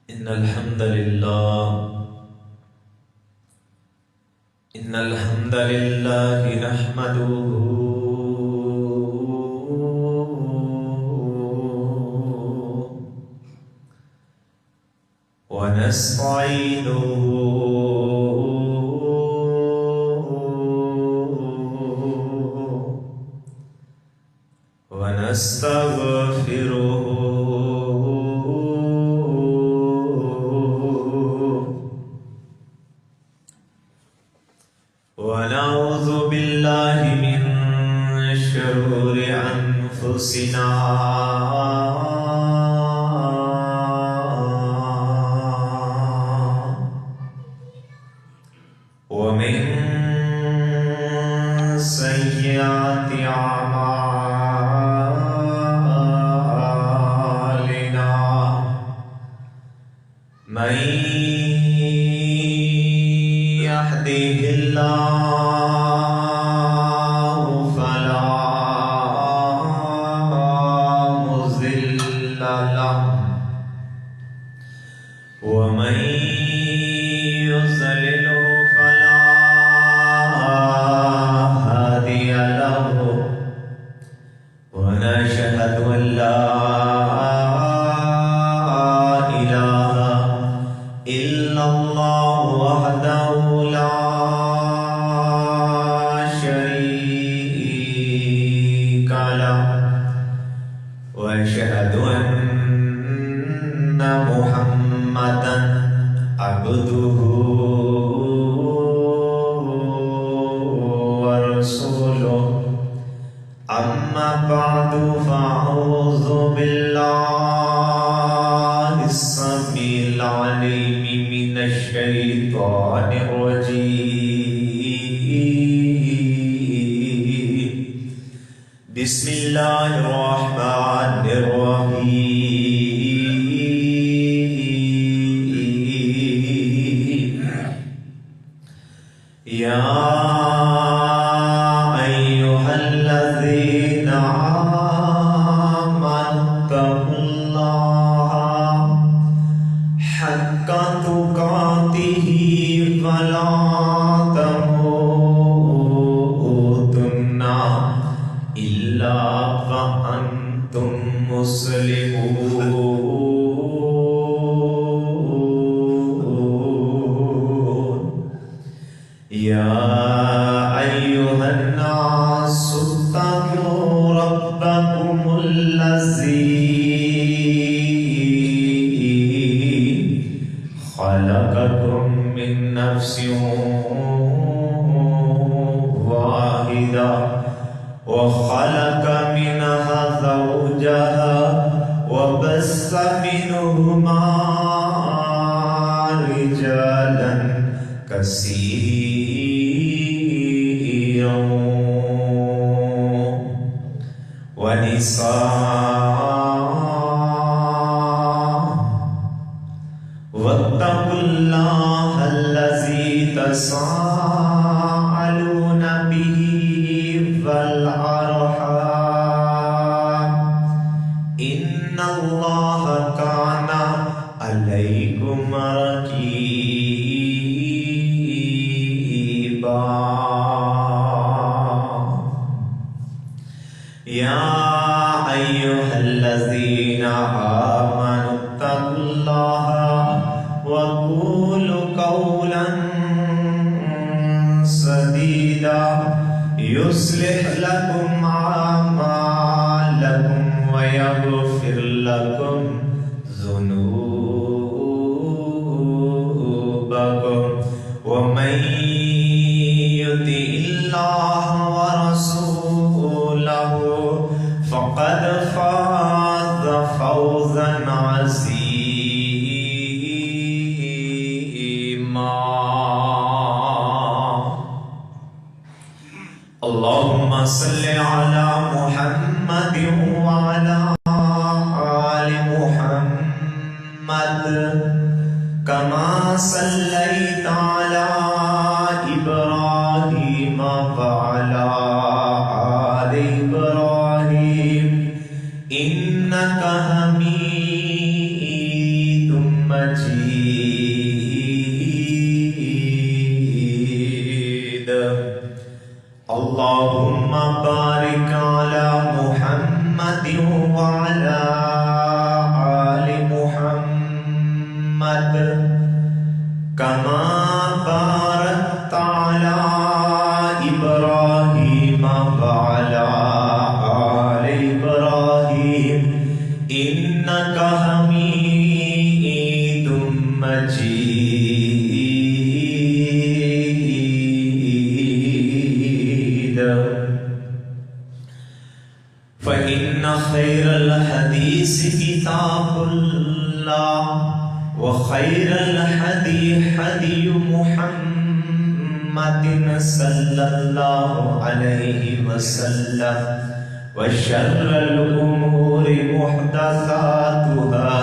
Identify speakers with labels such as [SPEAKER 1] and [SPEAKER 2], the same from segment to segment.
[SPEAKER 1] إن الحمد لله نحمده ونستعينه ونستغفره ونعوذ بالله من شرور أنفسنا ومن سيئات أعمالنا من يهده الله فلا مضل له ومن يضلل فلا هادي له ونشهد أن لا إله إلا الله وحده لا شريك له وأشهد أن محمدا عبده ورسوله أما بعد فأعوذ بالله السميع العليم من الشيطان الرجيم بسم الله الرحمن الرحيم يا أيها الذين آمنوا اتقوا الله حق تقاته فلا تموتن إلا وأنتم مسلمون يا أيها الناس اتقوا ربكم الذي خلقكم من نفس واحدة وخلق منها زوجها وبث منهما رجالا كثيرا ونساء واتقوا الله الذي تساءلون به والأرحام إن الله كان عليكم رقيبا يا أيها الذين آمنوا اتقوا الله وقولوا قولا سديدا يصلح لكم أعمالكم ويغفر لكم ذنوبكم ومن يطع الله ورسوله فقد فاز فوزا عظيما اللهم صل على محمد وعلى آل محمد كما صليت على إبراهيم وعلى آل إبراهيم إنك حميد مجيد مجيد اللهم بارك على محمد وعلى آل محمد كما باركت على إبراهيم وعلى آل إبراهيم إنك حميد مجيد فإن خير الحديث كتاب الله وخير الهدي هدي محمد صلى الله عليه وسلم وشر الأمور محدثاتها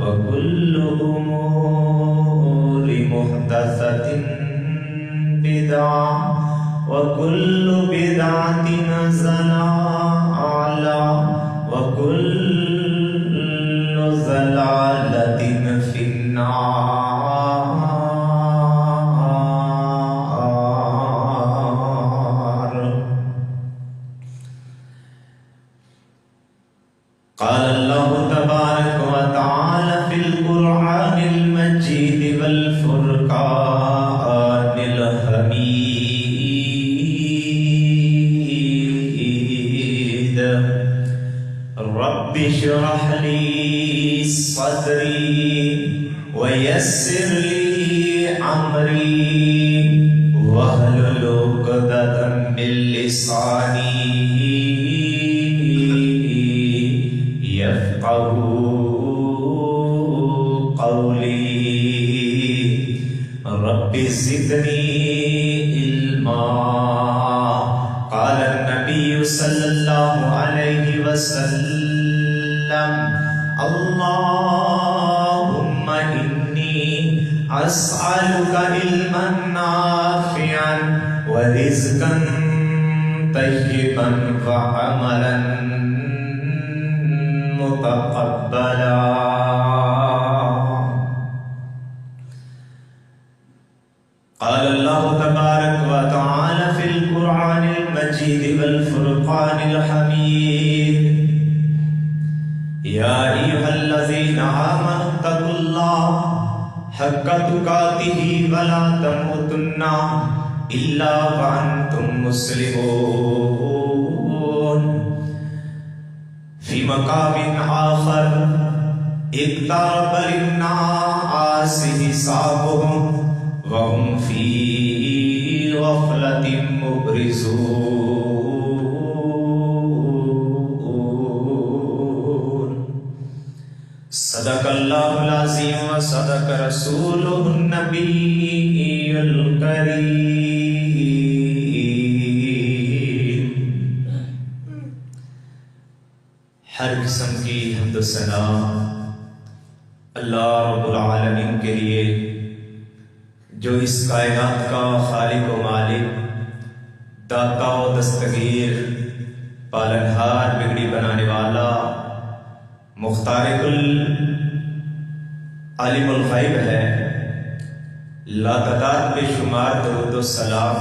[SPEAKER 1] وكل أمور محدثة بدعة وكل بدعة ضلالة وكل ضلالة في النار. قال الله تبارك وتعالى في القرآن المجيد والفرقان الحميد رب اشرح لي صدري ويسر لي أمري واحلل عقدة من لساني يفقهوا قولي رب زدني علما. قال النبي صلى الله عليه وسلم اللهم إني أسألك علما نافعا ورزقا طيبا وعملا متقبلا. قال الله تبارك وتعالى في القرآن المجيد والفرقان الحميد يا أيها الذين آمنوا اتقوا الله حق تقاته ولا تموتن إلا وأنتم مسلمون. في مقام آخر اقترب للناس حسابهم وهم في غفلة مبرزون. صدق الله العظيم وصدق رسوله النبي الكريم. ہر قسم کی حمد و ثنا اللہ رب العالمین کے لیے جو اس کائنات کا خالق و مالک، داتا و دستگیر، پالنہار، بگڑی بنانے والا، مختار کل، عالم الغیب ہے. لا تعداد بے شمار درود و سلام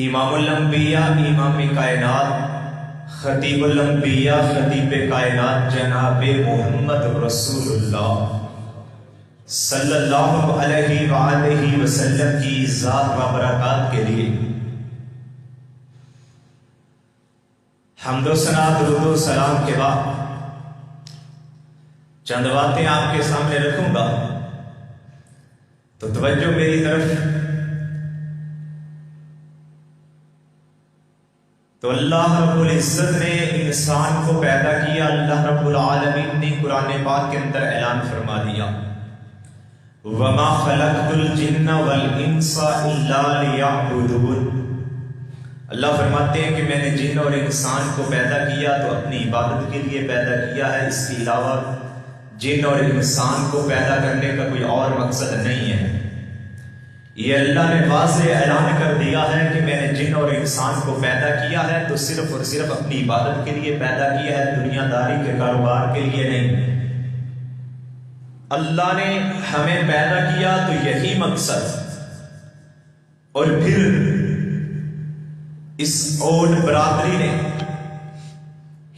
[SPEAKER 1] امام الانبیاء، امام کائنات، خطیب الانبیاء، خطیب کائنات جناب محمد رسول اللہ صلی اللہ علیہ وآلہ وسلم کی ذات و برکات کے لیے حمد و ثنا، درود و سلام کے بعد چند باتیں آپ کے سامنے رکھوں گا، تو توجہ میری طرف. تو اللہ رب العزت نے انسان کو پیدا کیا. اللہ رب العالمین نے قرآن پاک کے اندر اعلان فرما دیا وَمَا خَلَقْتُ الْجِنَّ وَالْإِنسَ إِلَّا لِيَعْبُدُونَ. اللہ فرماتے ہیں کہ میں نے جن اور انسان کو پیدا کیا تو اپنی عبادت کے لیے پیدا کیا ہے، اس کے علاوہ جن اور انسان کو پیدا کرنے کا کوئی اور مقصد نہیں ہے. یہ اللہ نے واضح اعلان کر دیا ہے کہ میں نے جن اور انسان کو پیدا کیا ہے تو صرف اور صرف اپنی عبادت کے لیے پیدا کیا ہے، دنیا داری کے کاروبار کے لیے نہیں. اللہ نے ہمیں پیدا کیا تو یہی مقصد، اور پھر اس اوڈ برادری نے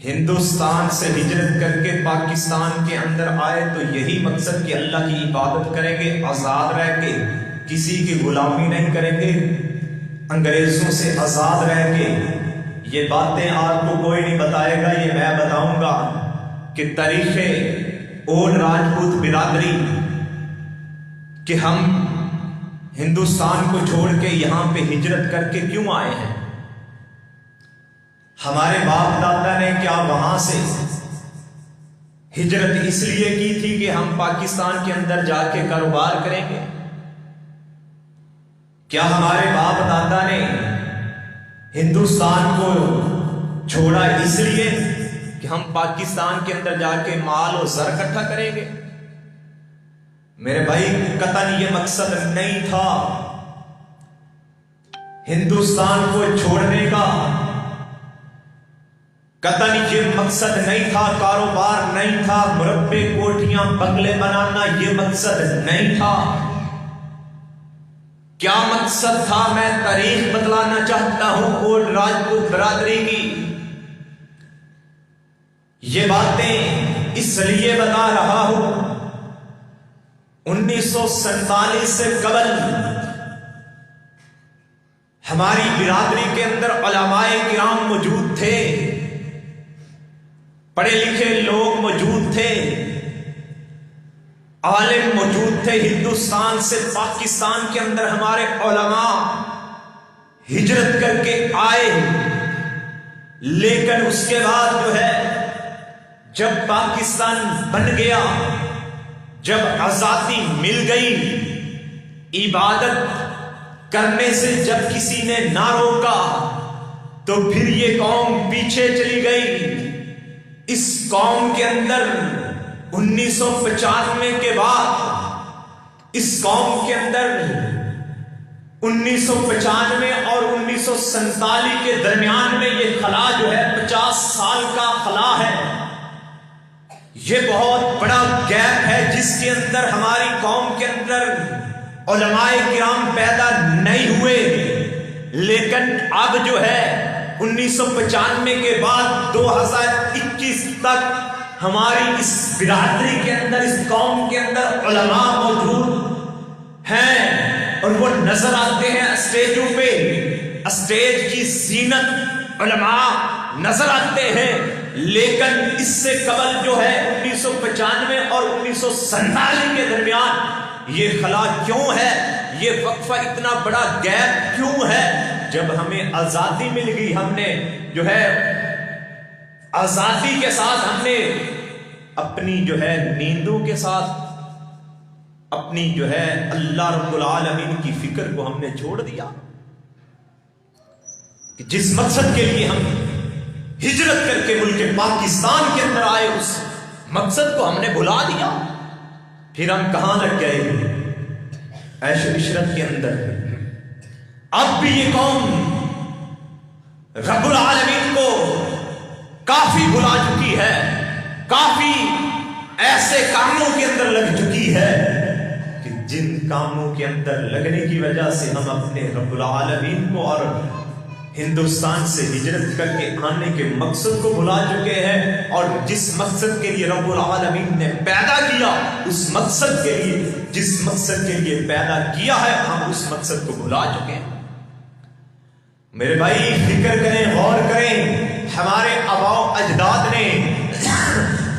[SPEAKER 1] ہندوستان سے ہجرت کر کے پاکستان کے اندر آئے تو یہی مقصد کہ اللہ کی عبادت کریں گے، آزاد رہ کے، کسی کی غلامی نہیں کریں گے، انگریزوں سے آزاد رہ کے۔ یہ باتیں آپ کو کوئی نہیں بتائے گا، یہ میں بتاؤں گا کہ تاریخ اوڈ راجپوت برادری کہ ہم ہندوستان کو چھوڑ کے یہاں پہ ہجرت کر کے کیوں آئے ہیں۔ ہمارے باپ دادا نے کیا وہاں سے ہجرت اس لیے کی تھی کہ ہم پاکستان کے اندر جا کے کاروبار کریں گے؟ کیا ہمارے باپ دادا نے ہندوستان کو چھوڑا اس لیے کہ ہم پاکستان کے اندر جا کے مال و زر اکٹھا کریں گے؟ میرے بھائی قطعاً یہ مقصد نہیں تھا ہندوستان کو چھوڑنے کا، قطعاً یہ مقصد نہیں تھا، کاروبار نہیں تھا، مربع کوٹھیاں بنگلے بنانا یہ مقصد نہیں تھا۔ کیا مقصد تھا؟ میں تاریخ بتلانا چاہتا ہوں اوڈ راجپوت برادری کی۔ یہ باتیں اس لیے بتا رہا ہوں، 1947 سے قبل ہماری برادری کے اندر علماء کرام موجود تھے، پڑھے لکھے لوگ موجود تھے، عالم موجود تھے۔ ہندوستان سے پاکستان کے اندر ہمارے علماء ہجرت کر کے آئے، لیکن اس کے بعد جو ہے جب پاکستان بن گیا، جب آزادی مل گئی، عبادت کرنے سے جب کسی نے نہ روکا تو پھر یہ قوم پیچھے چلی گئی۔ اس قوم کے اندر 1995 کے بعد اس قوم کے اندر 1995 اور 1947 کے درمیان میں یہ خلا جو ہے 50 سال کا خلا ہے۔ یہ بہت بڑا گیپ ہے جس کے اندر ہماری قوم کے اندر علماء کرام پیدا نہیں ہوئے، لیکن اب جو ہے 1995 کے بعد 2021 تک ہماری اس برادری کے اندر، اس قوم کے اندر علماء موجود ہیں، اور وہ نظر آتے ہیں اسٹیجوں پہ، اسٹیج کی زینت علماء نظر آتے ہیں۔ لیکن اس سے قبل جو ہے 1995 اور 1947 کے درمیان یہ خلا کیوں ہے، یہ وقفہ اتنا بڑا گیپ کیوں ہے؟ جب ہمیں آزادی مل گئی، ہم نے جو ہے آزادی کے ساتھ ہم نے اپنی جو ہے نیندوں کے ساتھ اپنی جو ہے اللہ رب العالمین کی فکر کو ہم نے چھوڑ دیا، کہ جس مقصد کے لیے ہم ہجرت کر کے ملک پاکستان کے اندر آئے اس مقصد کو ہم نے بھلا دیا۔ پھر ہم کہاں لگ گئے؟ عیش و عشرت کے اندر۔ اب بھی یہ قوم رب العالمین کو کافی بھلا چکی ہے، کافی ایسے کاموں کے اندر لگ چکی ہے کہ جن کاموں کے اندر لگنے کی وجہ سے ہم اپنے رب العالمین کو اور ہندوستان سے ہجرت کر کے آنے کے مقصد کو بھلا چکے ہیں، اور جس مقصد کے لیے رب العالمین نے پیدا کیا، اس مقصد کے لیے، جس مقصد کے لیے پیدا کیا ہے، ہم اس مقصد کو بھلا چکے ہیں۔ میرے بھائی فکر کریں، غور کریں، ہمارے آباء و اجداد نے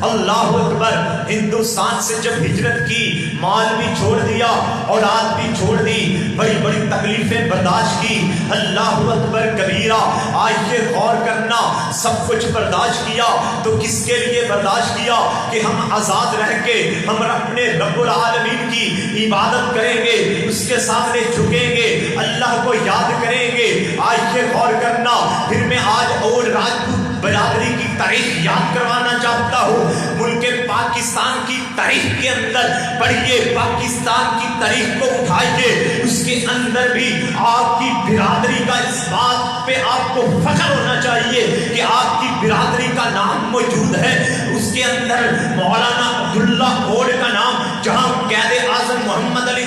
[SPEAKER 1] اللہ اکبر ہندوستان سے جب ہجرت کی، مال بھی چھوڑ دیا، اولاد بھی چھوڑ دی، بڑی بڑی تکلیفیں برداشت کی، اللہ اکبر کبیرہ۔ آج یہ غور کرنا، سب کچھ برداشت کیا تو کس کے لیے برداشت کیا؟ کہ ہم آزاد رہ کے ہم اپنے رب العالمین کی عبادت کریں گے، اس کے سامنے جھکیں گے، اللہ کو یاد کریں گے۔ آج یہ غور کرنا، پھر میں آج اوڈ راجپوت برادری کی تاریخ یاد کروانا چاہتا ہوں۔ ملک پاکستان کی تاریخ کے اندر پڑھیے، پاکستان کی تاریخ کو اٹھائیے، اس کے اندر بھی آپ کی برادری کا اس بات پہ آپ کو فخر ہونا چاہیے کہ آپ کی برادری کا نام موجود ہے۔ اس کے اندر مولانا عبداللہ اوڈ کا نام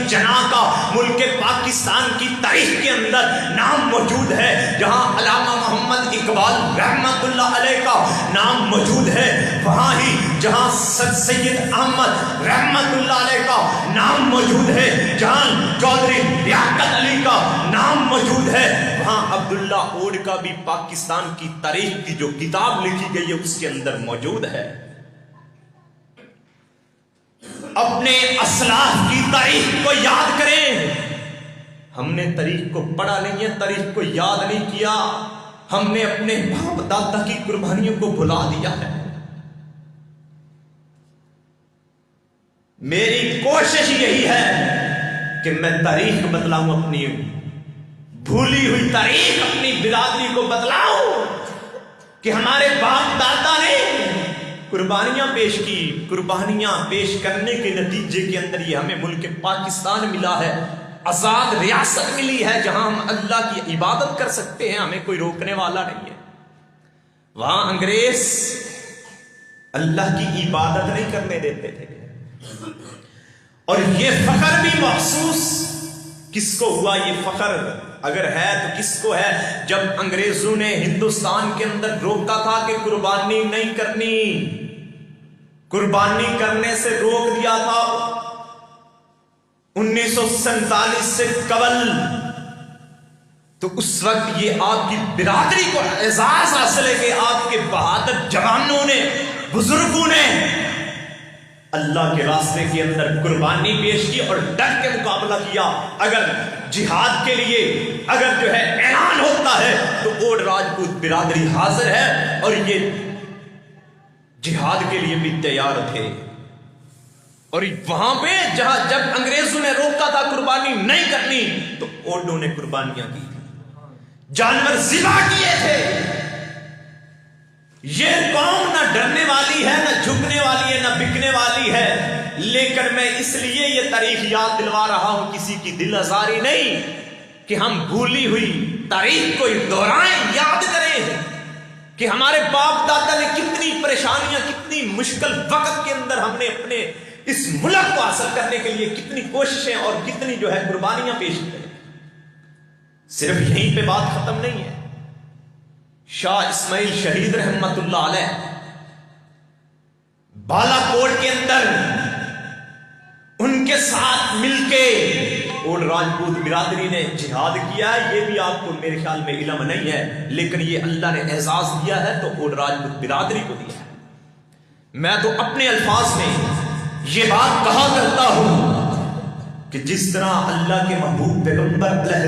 [SPEAKER 1] جناح کا ملک پاکستان کی تاریخ کے اندر نام موجود ہے، جہاں علامہ محمد اقبال رحمت اللہ علیہ کا نام موجود ہے، وہاں ہی جہاں سید احمد رحمت اللہ علیہ کا نام موجود ہے، جہاں چودھری لیاقت علی کا نام موجود ہے، وہاں عبداللہ اوڈ کا بھی پاکستان کی تاریخ کی جو کتاب لکھی گئی ہے اس کے اندر موجود ہے۔ اپنے اسلاف کی تاریخ کو یاد کریں۔ ہم نے تاریخ کو پڑھا نہیں ہے، تاریخ کو یاد نہیں کیا، ہم نے اپنے باپ دادا کی قربانیوں کو بھلا دیا ہے۔ میری کوشش یہی ہے کہ میں تاریخ بتلاؤں، اپنی بھولی ہوئی تاریخ اپنی برادری کو بتلاؤں کہ ہمارے باپ دادا نے قربانیاں پیش کی، قربانیاں پیش کرنے کے نتیجے کے اندر یہ ہمیں ملک پاکستان ملا ہے، آزاد ریاست ملی ہے جہاں ہم اللہ کی عبادت کر سکتے ہیں، ہمیں کوئی روکنے والا نہیں ہے۔ وہاں انگریز اللہ کی عبادت نہیں کرنے دیتے تھے، اور یہ فخر بھی محسوس کس کو ہوا؟ یہ فخر اگر ہے تو کس کو ہے؟ جب انگریزوں نے ہندوستان کے اندر روکا تھا کہ قربانی نہیں کرنی، قربانی کرنے سے روک دیا تھا 1947 سے قبل، تو اس وقت یہ آپ کی برادری کو اعزاز حاصل ہے کہ آپ کے بہادر جوانوں نے، بزرگوں نے اللہ کے راستے کے اندر قربانی پیش کی اور ڈٹ کے مقابلہ کیا۔ اگر جہاد کے لیے اگر جو ہے اعلان ہوتا ہے تو اوڈ راجپوت برادری حاضر ہے، اور یہ جہاد کے لیے بھی تیار تھے۔ اور وہاں پہ جہاں جب انگریزوں نے روکا تھا قربانی نہیں کرنی، تو اوڈوں نے قربانیاں کی تھی، جانور ذبح کیے تھے۔ یہ قوم نہ ڈرنے والی ہے، نہ جھکنے والی ہے، نہ بکنے والی ہے، لیکن میں اس لیے یہ تاریخ یاد دلوا رہا ہوں، کسی کی دل آزاری نہیں، کہ ہم بھولی ہوئی تاریخ کو دہرائیں، یاد کریں کہ ہمارے باپ دادا نے کتنی پریشانیاں، کتنی مشکل وقت کے اندر ہم نے اپنے اس ملک کو حاصل کرنے کے لیے کتنی کوششیں اور کتنی جو ہے قربانیاں پیش کی۔ صرف یہیں پہ بات ختم نہیں ہے۔ شاہ اسماعیل شہید رحمت اللہ علیہ بالا کوٹ کے اندر ان کے ساتھ مل کے اوڈ راجپوت برادری نے جہاد کیا ہے، یہ بھی آپ کو میرے خیال میں علم نہیں ہے، لیکن یہ اللہ نے اعزاز دیا ہے تو اوڈ راجپوت برادری کو دیا ہے۔ میں تو اپنے الفاظ میں یہ بات کہا کرتا ہوں کہ جس طرح اللہ کے محبوب پیغمبر علیہ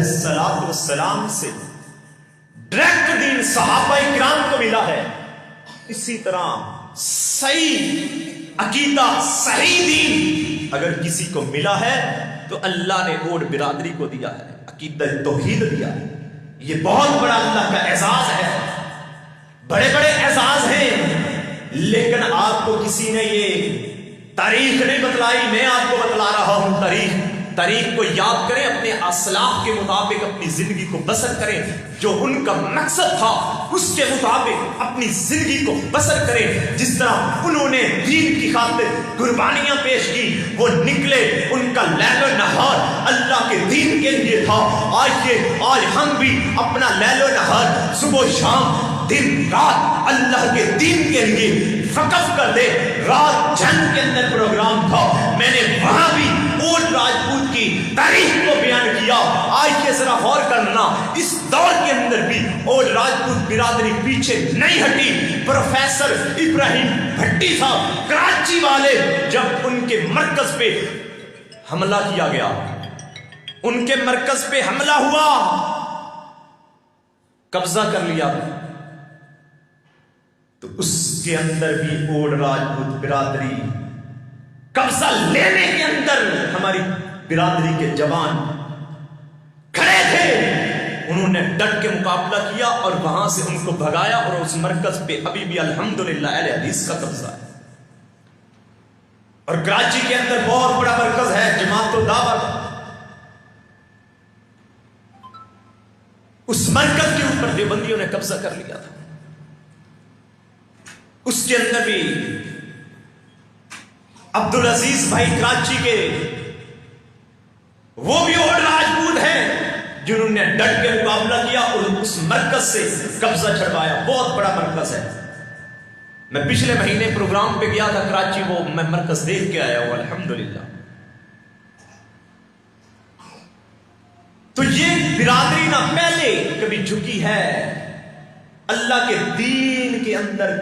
[SPEAKER 1] السلام سے ڈائریکٹ دین صحابہ کرام کو ملا ہے، اسی طرح صحیح عقیدہ، صحیح دین اگر کسی کو ملا ہے تو اللہ نے اوڈ برادری کو دیا ہے، عقیدہ توحید دیا ہے۔ یہ بہت بڑا اللہ کا اعزاز ہے، بڑے بڑے اعزاز ہیں، لیکن آپ کو کسی نے یہ تاریخ نہیں بتلائی، میں آپ کو بتلا رہا ہوں تاریخ کو یاد کریں، اپنے اسلاف کے مطابق اپنی زندگی کو بسر کریں، جو ان کا مقصد تھا اس کے مطابق اپنی زندگی کو بسر کریں۔ جس طرح انہوں نے دین کی خاطر قربانیاں پیش کی، وہ نکلے، ان کا لیل و نہار اللہ کے دین کے لیے تھا۔ آج ہم بھی اپنا لیل و نہار صبح و شام، دن رات اللہ کے دین کے لیے وقف کر دے۔ رات جنگ کے اندر پروگرام تھا، میں نے وہاں بھی اوڈ راجپوت کی تاریخ کو بیان کیا۔ آج یہ ذرا غور کرنا، اس دور کے اندر بھی اوڈ راجپوت برادری پیچھے نہیں ہٹی۔ پروفیسر ابراہیم بھٹی صاحب کراچی والے، جب ان کے مرکز پہ حملہ کیا گیا، ان کے مرکز پہ حملہ ہوا، قبضہ کر لیا، تو اس کے اندر بھی اوڈ راجپوت برادری قبضہ لینے کے اندر ہماری برادری کے جوان کھڑے تھے، انہوں نے ڈٹ کے مقابلہ کیا اور وہاں سے ان کو بھگایا، اور اس مرکز پہ ابھی بھی الحمدللہ اہل حدیث کا قبضہ ہے۔ اور کراچی کے اندر بہت بڑا مرکز ہے جماعت الدعوت، اس مرکز کے اوپر دیوبندیوں نے قبضہ کر لیا تھا۔ اس کے اندر بھی عبدالعزیز بھائی کراچی کے وہ بھی اور راجپوت ہیں جنہوں نے ڈٹ کے مقابلہ کیا اور اس مرکز سے قبضہ چھڑوایا. بہت بڑا مرکز ہے. میں پچھلے مہینے پروگرام پہ گیا تھا کراچی، وہ میں مرکز دیکھ کے آیا ہوں الحمدللہ. تو یہ برادری نہ پہلے کبھی جھکی ہے اللہ کے دین کے اندر،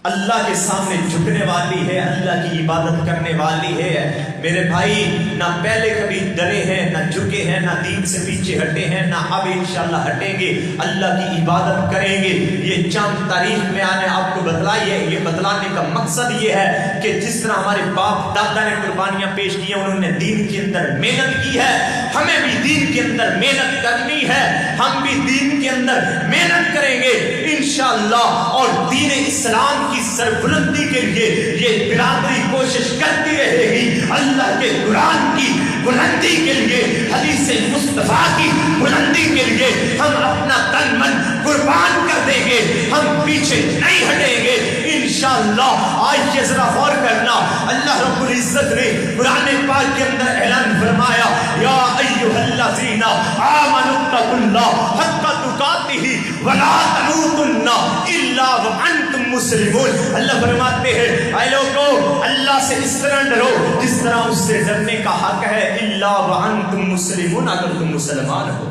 [SPEAKER 1] اللہ کے سامنے جھکنے والی ہے، اللہ کی عبادت کرنے والی ہے. میرے بھائی نہ پہلے کبھی ڈرے ہیں، نہ جھکے ہیں، نہ دین سے پیچھے ہٹے ہیں، نہ اب انشاءاللہ ہٹیں گے. اللہ کی عبادت کریں گے. یہ چند تاریخ میں آنے آپ کو بتلائی ہے. یہ بتلانے کا مقصد یہ ہے کہ جس طرح ہمارے باپ دادا نے قربانیاں پیش کی ہیں، انہوں نے دین کے اندر محنت کی ہے، ہمیں بھی دین کے اندر محنت کرنی ہے. ہم بھی دین کے اندر محنت کریں گے انشاءاللہ، اور دین اسلام کی سربلندی کے لیے یہ برادری کوشش کرتی رہے گی. اللہ کے قرآن کی بلندی کے لیے، حدیث مصطفیٰ کی بلندی کے لیے ہم اپنا تن من قربان کر دیں گے. ہم پیچھے نہیں ہٹیں گے انشاءاللہ. آج یہ ذرا غور کرنا، اللہ رب العزت نے قرآن پاک کے اندر اعلان فرمایا، یا ایھا الذین آمنوا اتقوا اللہ حق تقاتہ ولا تموتن الا وانتم مسلمون. اللہ فرماتے ہیں اے لوگو اللہ سے اس طرح ڈرو جس طرح اس سے ڈرنے کا حق ہے، الا وانتم مسلمون، اگر تم مسلمان ہو.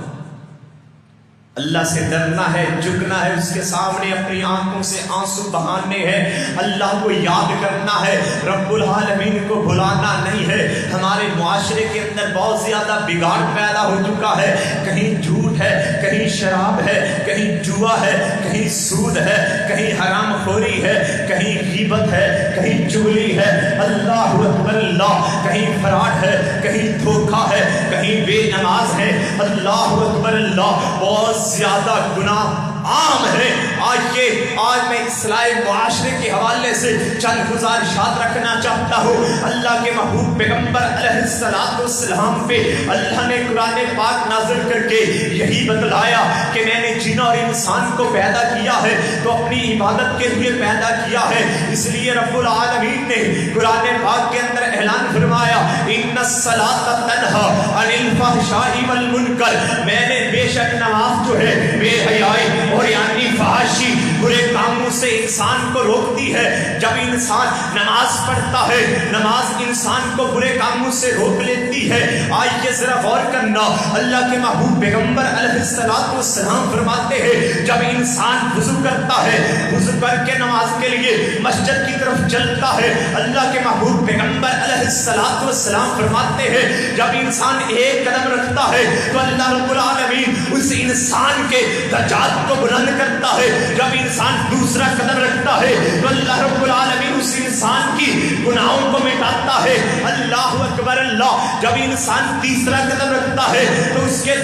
[SPEAKER 1] اللہ سے ڈرنا ہے، جھکنا ہے، اس کے سامنے اپنی آنکھوں سے آنسو بہانے ہیں، اللہ کو یاد کرنا ہے، رب العالمین کو بھلانا نہیں ہے. ہمارے معاشرے کے اندر بہت زیادہ بگاڑ پیدا ہو چکا ہے. کہیں جھوٹ ہے، کہیں شراب ہے، کہیں جوا ہے، کہیں سود ہے، کہیں حرام خوری ہے، کہیں غیبت ہے، کہیں چغلی ہے، اللہ اکبر اللہ، کہیں فراڈ ہے، کہیں دھوکہ ہے، کہیں بے نماز ہے، اللہ اکبر اللہ. بہت زیادہ گناہ عام ہے. آج میں اصلاح معاشرے کے حوالے سے چند گزارشات رکھنا چاہتا ہوں. اللہ کے محبوب پیغمبر علیہ السلام پہ اللہ نے قرآن پاک نازل کر کے یہی بتلایا کہ میں نے جن اور انسان کو پیدا کیا ہے تو اپنی عبادت کے لیے پیدا کیا ہے. اس لیے رب العالمین نے قرآن پاک کے اندر اعلان فرمایا، ان الصلاۃ تنہی عن الفحشاء والمنکر. میں نے بے شک نماز جو ہے بے حیائی اور یعنی فحاشی برے کاموں سے انسان کو روکتی ہے. جب انسان نماز پڑھتا ہے، نماز انسان کو برے کاموں سے روک لیتی ہے. آئیے ذرا غور کرنا، اللہ کے محبوب پیغمبر علیہ السلام فرماتے ہیں جب انسان وضو کرتا ہے، وضو کر کے نماز کے لیے مسجد کی طرف چلتا ہے، اللہ کے محبوب پیغمبر علیہ السلام فرماتے ہیں جب انسان ایک قدم رکھتا ہے تو اللہ رب العالمین اس انسان کے درجات کو بلند کرتا ہے. جب انسان دوسرا قدم رکھتا ہے تو اللہ رب العالمین اس انسان کی گناہوں کو مٹاتا ہے. اللہ اکبر اللہ. جب انسان تیسرا قدم رکھتا ہے تو اس کے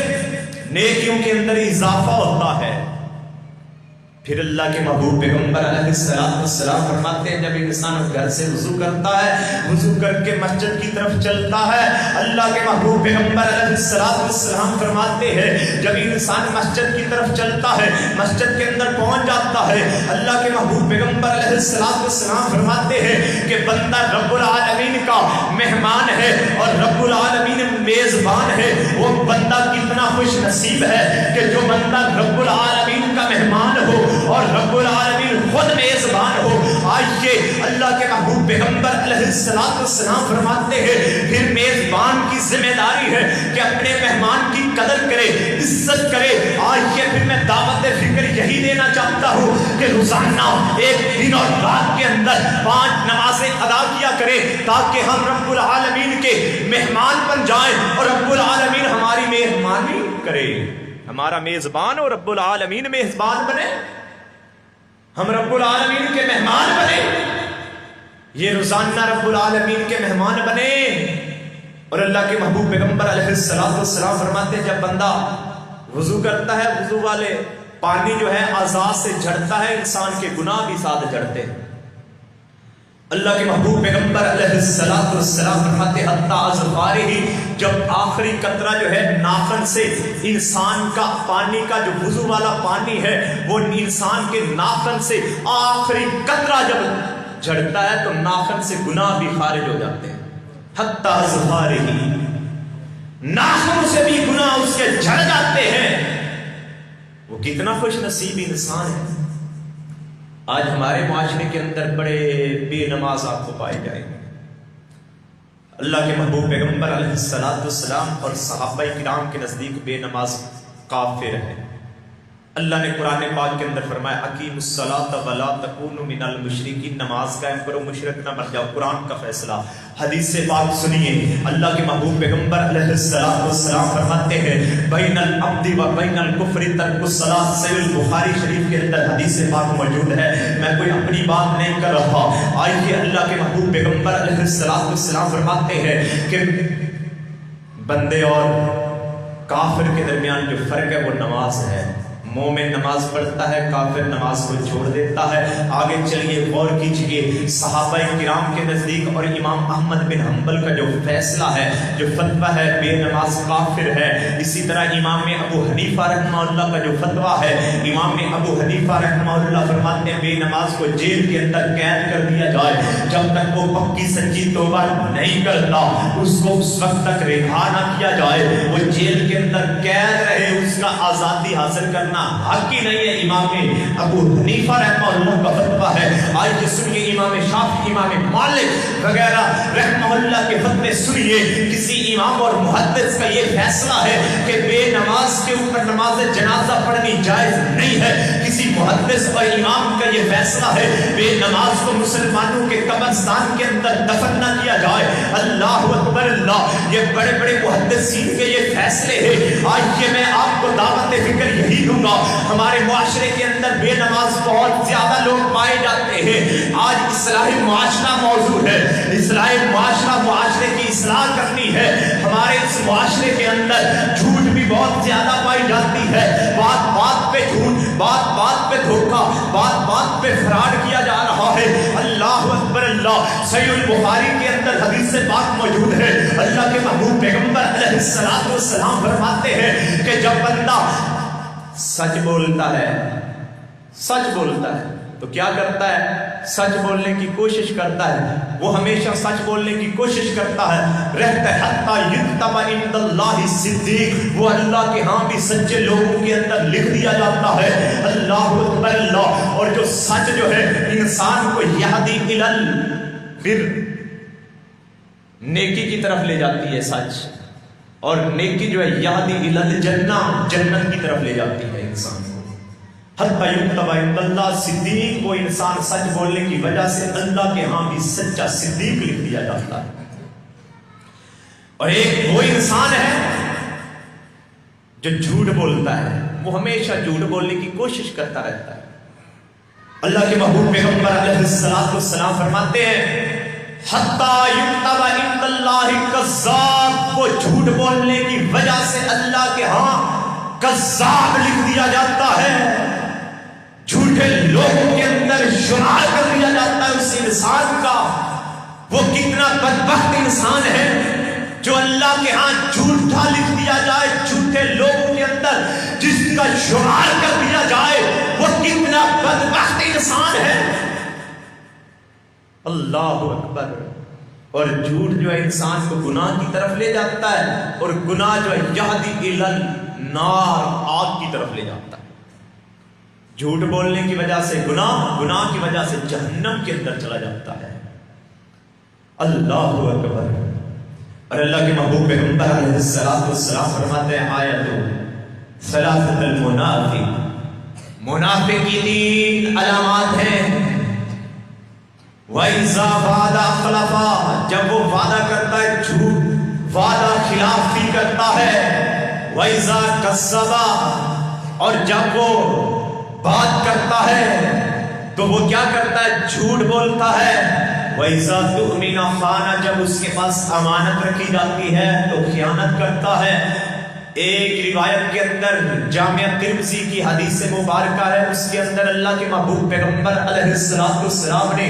[SPEAKER 1] نیکیوں کے اندر اضافہ ہوتا ہے. پھر اللہ کے محبوب پیغمبر علیہ السلام فرماتے ہیں جب انسان گھر سے وضو کرتا ہے، وضو کر کے مسجد کی طرف چلتا ہے، اللہ کے محبوب پیغمبر علیہ السلام فرماتے ہیں جب انسان مسجد کی طرف چلتا ہے، مسجد کے اندر پہنچ جاتا ہے، اللہ کے محبوب پیغمبر علیہ السلام فرماتے ہیں کہ بندہ رب العالمین کا مہمان ہے اور رب العالمین میزبان ہے. وہ بندہ کتنا خوش نصیب ہے کہ جو بندہ رب العالمین کا مہمان ہو اور رب العالمین خود میزبان ہو. آئیے اللہ کے محبوب پیغمبر علیہ السلام فرماتے ہیں پھر میزبان کی ذمہ داری ہے کہ اپنے مہمان کی قدر کرے، عزت کرے. آئیے پھر میں دعوت فکر یہی دینا چاہتا ہوں کہ روزانہ ایک دن اور رات کے اندر 5 نمازیں ادا کیا کریں تاکہ ہم رب العالمین کے مہمان بن جائیں اور رب العالمین ہماری مہمانی کرے. ہمارا میزبان اور رب العالمین میزبان بنے، ہم رب العالمین کے مہمان بنے. یہ روزانہ رب العالمین کے مہمان بنے. اور اللہ کے محبوب پیغمبر علیہ السلام فرماتے ہیں جب بندہ وضو کرتا ہے، وضو والے پانی جو ہے اعضاء سے جھڑتا ہے، انسان کے گناہ بھی ساتھ جھڑتے ہیں. اللہ کے محبوب پیغمبر علیہ السلام فرماتے ہیں حتی اظفارہ، جب آخری قطرہ جو ہے ناخن سے انسان کا پانی کا جو وضو والا پانی ہے وہ انسان کے ناخن سے آخری قطرہ جب جھڑتا ہے تو ناخن سے گناہ بھی خارج ہو جاتے ہیں. حتی اظفارہ، ناخن سے بھی گناہ اس کے جھڑ جاتے ہیں۔ وہ کتنا خوش نصیب انسان ہے۔ آج ہمارے معاشرے کے اندر بڑے بے نماز آپ کو پائے جائیں گے۔ اللہ کے محبوب پیغمبر علیہ السلام اور صحابہ کرام کے نزدیک بے نماز کافر ہے۔ اللہ نے قرآن پاک کے اندر فرمایا اقیموا الصلاۃ ولا تکونوا من المشرکین، نماز قائم کرو مشرک نہ بن جاؤ، قرآن کا فیصلہ۔ حدیث پاک سنیے، اللہ کے محبوب پیغمبر علیہ السلام فرماتے ہیں بین العبد و بین الکفر ترک الصلاۃ، صحیح البخاری شریف کے اندر حدیث پاک موجود ہے۔ میں کوئی اپنی بات نہیں کر رہا، آئیے اللہ کے محبوب پیغمبر علیہ السلام فرماتے ہیں کہ بندے اور کافر کے درمیان جو فرق ہے وہ نماز ہے۔ مومن نماز پڑھتا ہے، کافر نماز کو چھوڑ دیتا ہے۔ آگے چلیے غور کیجئے، صحابہ کرام کے نزدیک اور امام احمد بن حنبل کا جو فیصلہ ہے، جو فتویٰ ہے، بے نماز کافر ہے۔ اسی طرح امام ابو حنیفہ رحمہ اللہ کا جو فتویٰ ہے، امام ابو حنیفہ رحمہ اللہ فرماتے ہیں بے نماز کو جیل کے اندر قید کر دیا جائے، جب تک وہ پکی سچی توبہ نہیں کرتا اس کو اس وقت تک رہا نہ کیا جائے، وہ جیل کے اندر قید رہے، اس کا آزادی حاصل کرنا حق ہی نہیں ہے۔ امام ابو حنیفہ رحمہ اللہ کا فتویٰ ہے۔ آئیے سنیے امام شافعی، امام مالک وغیرہ رحمہ اللہ کے فتوے سنیے۔ کسی امام اور محدث کا یہ فیصلہ ہے کہ بے نماز کے اوپر نماز جنازہ پڑھنی جائز نہیں ہے۔ کسی محدث اور امام کا یہ فیصلہ ہے بے نماز کو مسلمانوں کے قبرستان کے اندر دفن نہ کیا جائے۔ اللہ اکبر اللہ، یہ بڑے بڑے محدثین کے یہ فیصلے ہیں۔ آئیے میں آپ کو دعوت فکر یہی دوں گا، ہمارے معاشرے کے اندر بے نماز بہت زیادہ لوگ پائے جاتے ہیں۔ آج اصلاح معاشرہ موضوع ہے، اصلاح معاشرہ، معاشرے کی اصلاح کرنی ہے۔ ہمارے اس معاشرے کے اندر جھوٹ بھی بہت زیادہ پائی جاتی ہے، بات بات پہ جھوٹ، بات بات پہ دھوکہ، بات بات پہ فراڈ کیا جا رہا ہے۔ اللہ اکبر اللہ، صحیح البخاری کے اندر حدیث پاک موجود ہے۔ اللہ کے محبوب پیغمبر علیہ السلام فرماتے ہیں کہ جب بندہ سچ بولتا ہے، سچ بولتا ہے تو کیا کرتا ہے؟ سچ بولنے کی کوشش کرتا ہے، وہ ہمیشہ سچ بولنے کی کوشش کرتا ہے، رہتا ہے حتی یکتب عند اللہ صدیق، وہ اللہ کے ہاں بھی سچے لوگوں کے اندر لکھ دیا جاتا ہے۔ اللہ اکبر اللہ، اور جو سچ جو ہے انسان کو یہدی الی البر، نیکی کی طرف لے جاتی ہے سچ، اور نیکی جو ہے یہدی الی الجنہ، جنت کی طرف لے جاتی ہے انسان کو۔ حتی یکتب عند اللہ صدیق، وہ انسان سچ بولنے کی وجہ سے اللہ کے ہاں بھی سچا صدیق لکھ دیا جاتا ہے۔ اور ایک وہ انسان ہے جو جھوٹ بولتا ہے، وہ ہمیشہ جھوٹ بولنے کی کوشش کرتا رہتا ہے۔ اللہ کے محبوب پیغمبر علیہ السلام فرماتے ہیں حتی یکتب عند اللہ کذاب، وہ جھوٹ بولنے کی وجہ سے اللہ کے ہاں کذاب لکھ دیا جاتا ہے، جھوٹے لوگوں کے اندر شمار کر دیا جاتا ہے اس انسان کا۔ وہ کتنا بدبخت انسان ہے جو اللہ کے ہاں جھوٹا لکھ دیا جائے، جھوٹے لوگوں کے اندر جس کا شمار کر دیا جائے، وہ کتنا بدبخت انسان ہے۔ اللہ اکبر۔ اور جھوٹ جو ہے انسان کو گناہ کی طرف لے جاتا ہے، اور گناہ جو ہے یہدی الی النار، آگ کی طرف لے جاتا ہے۔ جھوٹ بولنے کی وجہ سے گناہ، گناہ کی وجہ سے جہنم کے اندر چلا جاتا ہے۔ اللہ اکبر۔ اور اللہ کے محبوب پیغمبر علیہ السلام فرماتے ہیں آیت ثلاثۃ المنافق، منافق کی تین علامات ہیں۔ وَإِذَا وَعَدَ أَخْلَفَ، جب وہ وعدہ کرتا ہے جھوٹ، وعدہ خلاف بھی کرتا ہے۔ وَإِذَا كَذَّبَ، اور جب وہ بات کرتا ہے تو وہ کیا کرتا ہے؟ جھوٹ بولتا ہے۔ وَإِذَا تُؤْمِنَ خَانَ، جب اس کے پاس امانت رکھی جاتی ہے تو خیانت کرتا ہے۔ ایک روایت کے اندر جامعہ ترمذی کی حدیث مبارکہ ہے، اس کے اندر اللہ کے محبوب پیغمبر علیہ السلام نے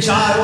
[SPEAKER 1] 4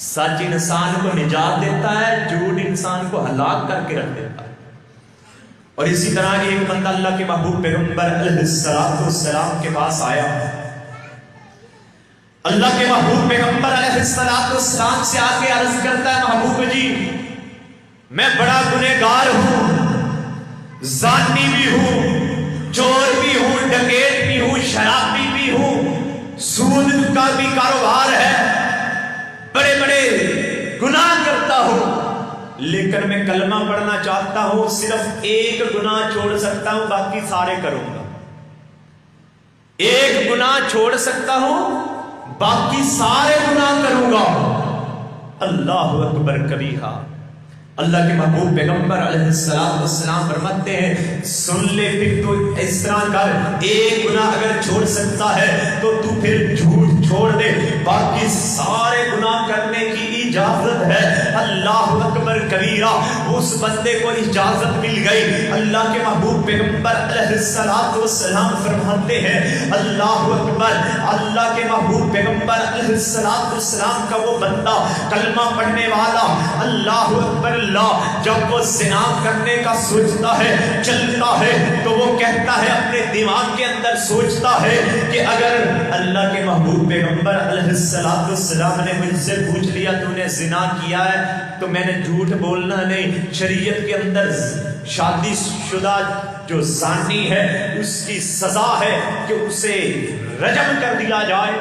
[SPEAKER 1] سچ انسان کو نجات دیتا ہے، جھوٹ انسان کو ہلاک کر کے رکھ دیتا ہے۔ اور اسی طرح ایک بندہ اللہ کے محبوب پیغمبر علیہ السلام کے پاس آیا، اللہ کے محبوب پیغمبر علیہ السلام سے آ کے عرض کرتا ہے، محبوب جی میں بڑا گنہگار ہوں، زانی بھی ہوں، چور بھی ہوں، ڈکیت بھی ہوں، شرابی بھی ہوں، سود کا بھی کاروبار ہے، بڑے بڑے گناہ کرتا ہوں، لیکن میں کلمہ پڑھنا چاہتا ہوں، صرف ایک گناہ چھوڑ سکتا ہوں، باقی سارے کروں گا۔ ایک گناہ چھوڑ سکتا ہوں، باقی سارے گناہ کروں گا۔ اللہ اکبر کبیرہ۔ اللہ کے محبوب پیغمبر علیہ السلام فرماتے ہیں، سن لے پھر تو اس طرح کر، ایک گناہ اگر چھوڑ سکتا ہے تو تو پھر جھوٹ چھوڑ دے، باقی سارے گناہ کرنے کی اجازت ہے۔ اللہ اکبر کبیرہ۔ اس بندے کو اجازت مل گئی۔ اللہ کے محبوب پیغمبر علیہ السلام فرماتے ہیں، اللہ اکبر، اللہ کے محبوب پیغمبر علیہ السلام کا وہ بندہ کلمہ پڑھنے والا، اللہ اکبر اللہ، جب وہ زنا کرنے کا سوچتا ہے، چلتا ہے، تو وہ کہتا ہے، اپنے دماغ کے اندر سوچتا ہے کہ اگر اللہ کے محبوب پیغمبر علیہ السلام نے مجھ سے پوچھ لیا تو نے زنا کیا ہے، تو میں نے جھوٹ بولنا نہیں۔ شریعت کے اندر شادی شدہ جو زانی ہے اس کی سزا ہے کہ اسے رجم کر دیا جائے،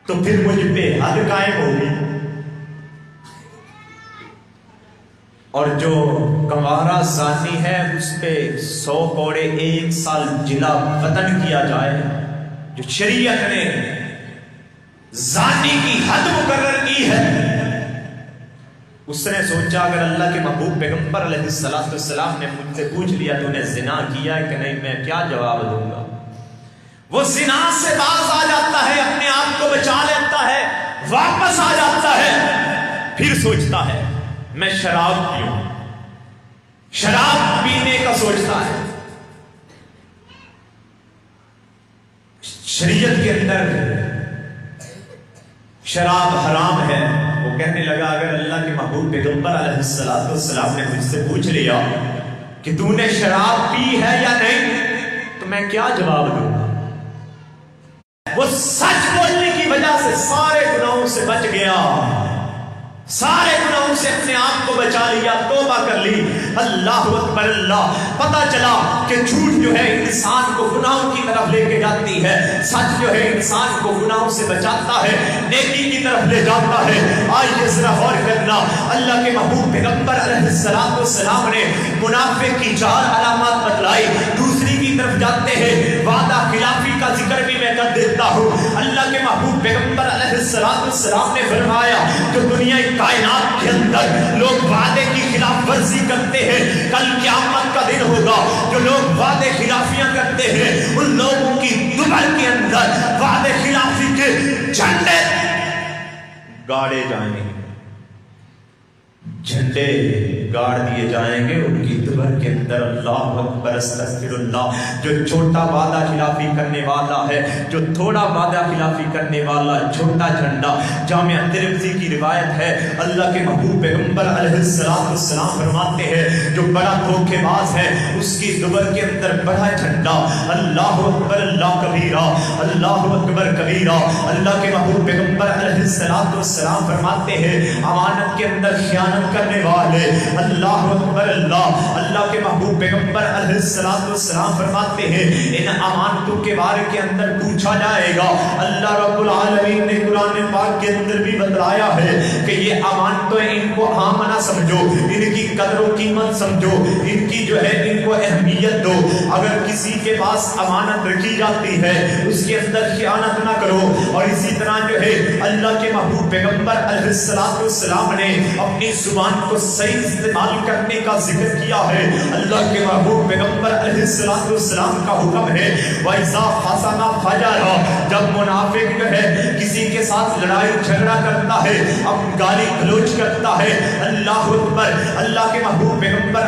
[SPEAKER 1] تو پھر مجھ پہ حد قائم ہوگی۔ اور جو کنوارا زانی ہے اس پہ 100 کوڑے 1 سال جلا وطن کیا جائے۔ جو شریعت نے زانی کی حد مقرر کی ہے، اس نے سوچا اگر اللہ کے محبوب پیغمبر علیہ السلام نے مجھ سے پوچھ لیا تو نے زنا کیا ہے کہ نہیں، میں کیا جواب دوں گا۔ وہ زنا سے باز آ جاتا ہے، اپنے آپ کو بچا لیتا ہے، واپس آ جاتا ہے، پھر سوچتا ہے میں شراب پیوں، شراب پینے کا سوچتا ہے۔ شریعت کے اندر شراب حرام ہے۔ وہ کہنے لگا اگر اللہ کے محبوب پیغمبر علیہ السلام نے مجھ سے پوچھ لیا کہ تو نے شراب پی ہے یا نہیں، تو میں کیا جواب دوں گا۔ وہ سچ بولنے کی وجہ سے سارے گناہوں سے بچ گیا، سارے گناہوں سے اپنے آپ کو بچا لیا، توبہ کر لی۔ اللہ اکبر اللہ۔ پتہ چلا کہ جھوٹ جو ہے انسان کو گناہوں کی طرف لے کے جاتی ہے، سچ جو ہے انسان کو گناہوں سے بچاتا ہے، نیکی کی طرف لے جاتا ہے۔ آئیے ذرا غور کرنا، اللہ کے محبوب پیغمبر علیہ السلام نے منافق کی 4 علامات بتلائی۔ دوسری کی طرف جاتے ہیں، وعدہ خلافی کا ذکر بھی میں کر دیتا ہوں۔ اللہ کے محبوب پیغمبر علیہ السلام نے فرمایا جو دنیا کائنات کے اندر لوگ وعدے کی خلاف ورزی کرتے ہیں، کل قیامت کا دن ہوگا، جو لوگ وعدے خلافیاں کرتے ہیں ان لوگوں کی دبر کے اندر وعدے خلافی کے جھنڈے گاڑے جائیں گے، جھنڈے گاڑ دیے جائیں گے ان کی دبر کے اندر۔ اللہ اکبر استغفر اللہ۔ جو چھوٹا وعدہ خلافی کرنے والا ہے، جو تھوڑا وعدہ خلافی کرنے والا چھوٹا جھنڈا، جامعہ ترمذی کی روایت ہے، اللہ کے محبوب پیغمبر علیہ السلام فرماتے ہیں جو بڑا دھوکے باز ہے اس کی دبر کے اندر بڑا جھنڈا۔ اللہ اکبر اللہ کبیرہ، اللہ اکبر کبیرہ۔ اللہ کے محبوب پیغمبر علیہ السلام فرماتے ہیں امانت کے اندر خیانت کرنے والے، اللہ اکبر اللہ۔ اللہ کے محبوب پیغمبر علیہ السلام فرماتے ہیں ان امانتوں کے بارے کے اندر پوچھا جائے گا۔ اللہ رب العالمین نے قرآن پاک کے اندر بھی بتلایا ہے کہ یہ امانتیں ان کو عام نہ سمجھو، ان کی قدر و قیمت سمجھو، ان کی جو ہے ان کو اہمیت دو۔ اگر کسی کے پاس امانت رکھی جاتی ہے اس کے اندر خیانت نہ کرو۔ اور اسی طرح جو ہے اللہ کے محبوب پیغمبر علیہ السلام نے اپنی زبان کو صحیح استعمال کرنے کا ذکر کیا ہے۔ اللہ کے محبوب پیغمبر علیہ السلام کا حکم ہے وَإِذَا خَصَمَ فَجَرَ، جب منافق جو ہے کسی کے ساتھ لڑائی جھگڑا کرتا ہے، اب گالی گلوچ کرتا ہے، اللہ اکبر، اللہ کے محبوب پیغمبر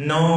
[SPEAKER 1] 9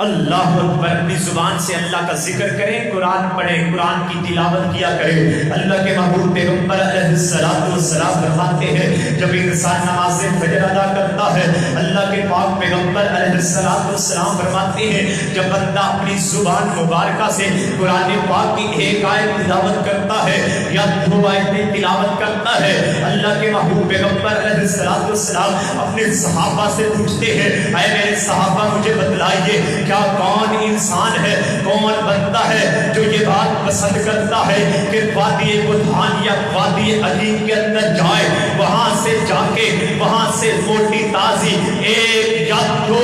[SPEAKER 1] اللہ اکبر، اپنی زبان سے اللہ کا ذکر کریں، قرآن پڑھیں، قرآن کی تلاوت کیا کریں۔ اللہ کے محبوب پیغمبر علیہ السلام فرماتے ہیں جب انسان نماز فجر ادا کرتا ہے، اللہ کے پاک پیغمبر علیہ السلام فرماتے ہیں جب بندہ اپنی زبان مبارکہ سے قرآن پاک کی ایک آیت تلاوت کرتا ہے یا 2 آیتیں تلاوت کرتا ہے، اللہ کے محبوب پیغمبر علیہ السلام اپنے صحابہ سے پوچھتے ہیں، اے میرے صحابہ مجھے بتلائیے کیا کون انسان ہے، کون بندہ ہے جو یہ بات پسند کرتا ہے کہ وادی بدھان یا وادی عقیق کے اندر جائے، وہاں سے جا کے وہاں سے موٹی تازی 1 یا 2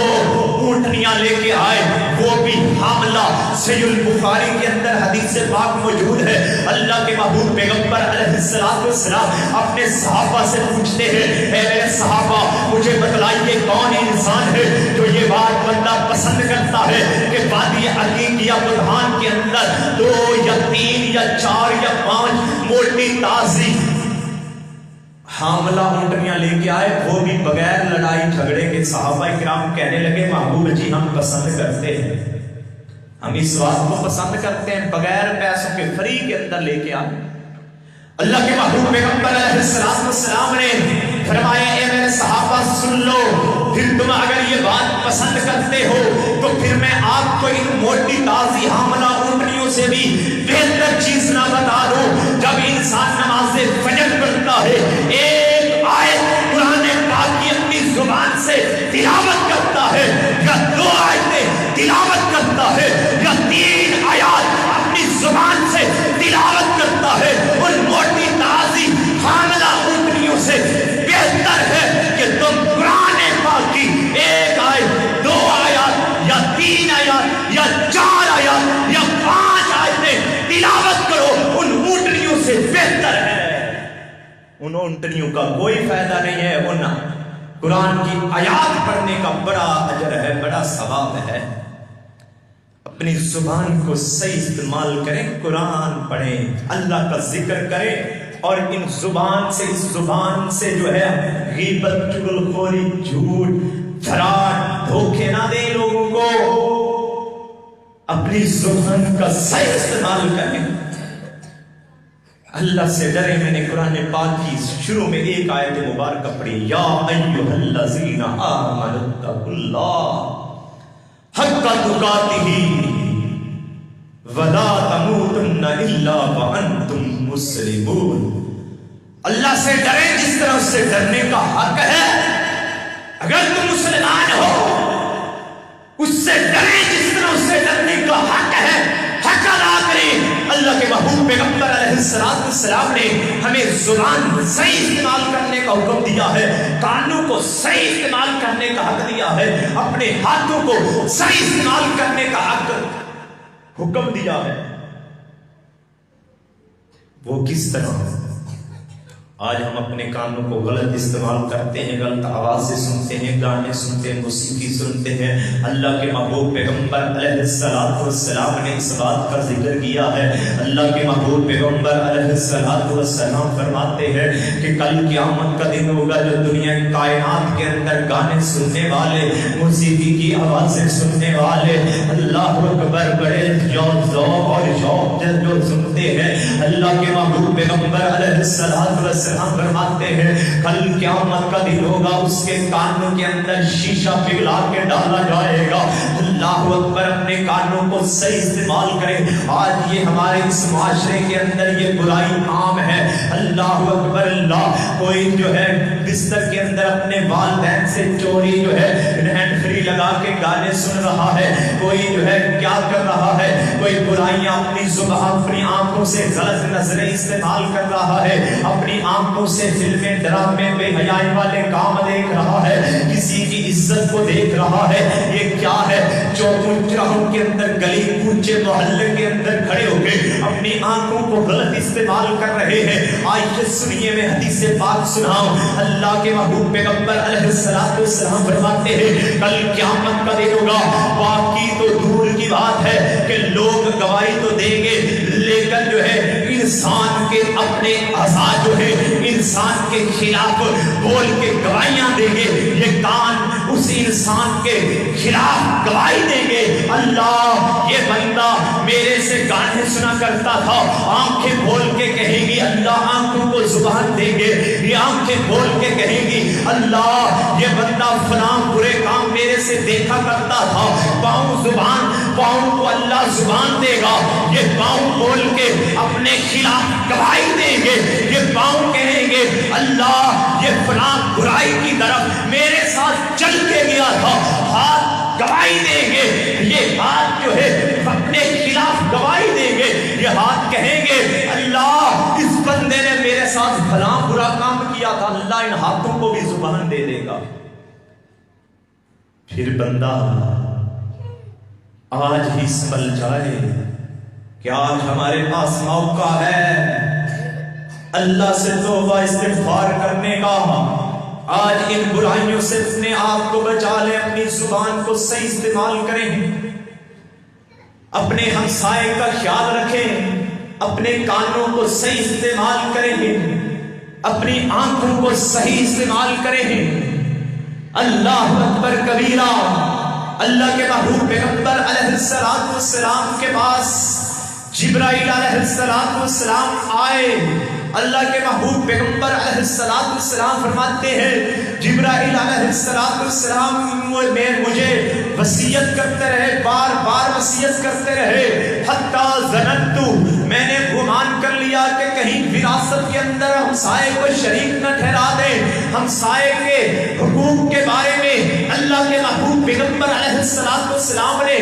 [SPEAKER 1] اونٹنیاں لے کے آئے، وہ بھی حاملہ۔ صحیح البخاری کے اندر حدیث پاک موجود ہے، اللہ کے محبوب پیغمبر علیہ السلام اپنے صحابہ سے پوچھتے ہیں، اے میرے صحابہ مجھے بتلائیے کون انسان ہے جو یہ بات بندہ پسند کرتا ہے کہ وادی عقیق یا بدھان کے اندر 2 یا 3 یا 4 یا 5 موٹی تازی حاملہ اونٹنیاں لے کے آئے، وہ بھی بغیر لڑائی جھگڑے کے۔ صحابہ کرام کہنے لگے محبوب جی ہم پسند کرتے ہیں، ہم اس بات کو پسند کرتے ہیں، بغیر پیسوں کے فری کے اندر لے کے آئے۔ اللہ کے محبوب پیغمبر علیہ السلام نے فرمایا اے میرے صحابہ سن لو، پھر تم اگر یہ بات پسند کرتے ہو تو پھر میں آپ کو ان موٹی تازی حاملہ اونٹنیوں سے بھی بہتر چیز نہ بتا دوں۔ جب انسان نماز فجر پڑھتا ہے، ایک آیت قرآن پاک کی اپنی زبان سے تلاوت کرتا ہے یا 2 آیتیں تلاوت کرتا ہے یا 3 آیات اپنی زبان سے تلاوت کرتا ہے، ان موٹی تازی حاملہ اونٹنیوں سے بہتر ہے کہ تم قرآن پاک کی 1 آیت 2 آیات یا 3 آیات یا 4 آیات یا 5 آیتیں تلاوت کرو، ان اونٹنیوں سے بہتر ہے۔ ان اونٹنیوں کا کوئی فائدہ نہیں ہے، ان قرآن کی آیات پڑھنے کا بڑا اجر ہے، بڑا ثواب ہے۔ اپنی زبان کو صحیح استعمال کریں، قرآن پڑھیں، اللہ کا ذکر کریں، اور ان زبان سے اس زبان سے جو ہے غیبت، چغلخوری، جھوٹ، فراڈ، دھوکے نہ دیں لوگوں کو۔ اپنی زبان کا صحیح استعمال کریں، اللہ سے ڈرے۔ میں نے قرآن پاک کی شروع میں ایک آیت مبارکہ پڑھی، یا ایھا الذین آمنوا اتقوا اللہ حق تقاتہ ولا تموتن الا وانتم مسلمون۔ اللہ سے ڈریں جس طرح اس سے ڈرنے کا حق ہے۔ اگر تم مسلمان ہو اس سے ڈریں جس طرح اس سے ڈرنے کا حق ہے، حق ادا کریں۔ اللہ کے محبوب پیغمبر علیہ السلام نے ہمیں زبان صحیح استعمال کرنے کا حکم دیا ہے، کانوں کو صحیح استعمال کرنے کا حق دیا ہے، اپنے ہاتھوں کو صحیح استعمال کرنے کا حکم دیا ہے۔ وہ کس طرح؟ آج ہم اپنے کانوں کو غلط استعمال کرتے ہیں، غلط آوازیں سنتے ہیں، گانے سنتے ہیں، موسیقی سنتے ہیں۔ اللہ کے محبوب پیغمبر علیہ السلام نے اس بات کا ذکر کیا ہے۔ اللہ کے محبوب پیغمبر علیہ السلام فرماتے ہیں کہ کل قیامت کا دن ہوگا جو دنیا کائنات کے اندر گانے سننے والے، موسیقی کی آوازیں سننے والے، اللہ اکبر، بڑے ذوق اور شوق جو سنتے ہیں، اللہ کے محبوب پیغمبر علیہ السلام فرماتے ہیں کل قیامت کا دن ہوگا، اس کے کانوں کے اندر شیشہ پگھلا کے ڈالا جائے گا۔ اللہ اکبر، اپنے کانوں کو صحیح استعمال کریں۔ آج یہ ہمارے اس معاشرے کے اندر یہ برائی عام ہے۔ اللہ اکبر، اللہ کوئی جو ہے بستر کے اندر اپنے والدین سے چوری جو ہے ہینڈ فری لگا کے گانے سن رہا ہے، کوئی جو ہے کیا کر رہا ہے، کوئی برائیاں اپنی زبان، اپنی آنکھوں سے غلط نظریں استعمال کر رہا ہے، اپنی آنکھوں سے فلمیں، ڈرامے، بے حیائی والے کام دیکھ رہا ہے، کسی کی عزت کو دیکھ رہا ہے۔ یہ کیا ہے؟ چوک چوراہوں کے اندر، گلی کوچے محلے کے اندر کھڑے ہو کے اپنی آنکھوں کو غلط استعمال کر رہے ہیں۔ آئیے سنیے، میں حدیث پاک سناؤں۔ اللہ کے محبوب پیغمبر علیہ السلام فرماتے ہیں کل قیامت کا دن ہوگا، باقی تو دور کی بات ہے کہ لوگ گواہی تو دیں گے، لیکن جو ہے انسان کے اپنے اعضاء جو ہے، انسان کے خلاف بول کے گواہیاں دیں گے، یہ کان اس انسان کے خلاف گواہی دیں گے، اللہ یہ بندہ میرے سے گانے سنا کرتا تھا، آنکھیں بول کے کہیں گی اللہ آنکھوں کو زبان دیں گے، یہ آنکھیں بول کے کہیں گی اللہ یہ بندہ فلاں برے کام میرے سے دیکھا کرتا تھا، پاؤں کو اللہ زبان دے گا، یہ پاؤں بول کے اپنے خلاف گواہی دیں گے، یہ پاؤں کہیں گے اللہ یہ فلاں برائی کی طرف میرے ساتھ چل کے گیا تھا، ہاتھ گواہی دیں گے، یہ ہاتھ جو ہے اپنے خلاف گواہی دیں گے، یہ ہاتھ کہیں گے اللہ اس بندے نے میرے ساتھ فلاں برا کام کیا تھا، اللہ ان ہاتھوں کو بھی زبان دے دے گا۔ پھر بندہ آج ہی سنبھل جائے کہ آج ہمارے پاس موقع ہے اللہ سے توبہ استغفار کرنے کا، آج ان برائیوں سے اپنے آپ کو بچا لیں، اپنی زبان کو صحیح استعمال کریں، اپنے ہمسائے کا خیال رکھیں، اپنے کانوں کو صحیح استعمال کریں، اپنی آنکھوں کو صحیح استعمال کریں۔ اللہ اکبر کبیرہ، اللہ کے محبوب پیغمبر علیہ السلام کے پاس جبرائیل علیہ السلام آئے، اللہ کے محبوب پیغمبر علیہ السلام فرماتے ہیں جبرائیل علیہ السلام مجھے وصیت کرتے رہے، بار بار وصیت کرتے رہے، حتیٰ ظننتو میں نے گمان کر لیا کہ کہیں وراثت کے اندر ہمسائے کو شریک نہ ٹھہرا دیں، ہمسائے کے حقوق کے بارے میں اللہ کے محبوب پیغمبر علیہ السلام نے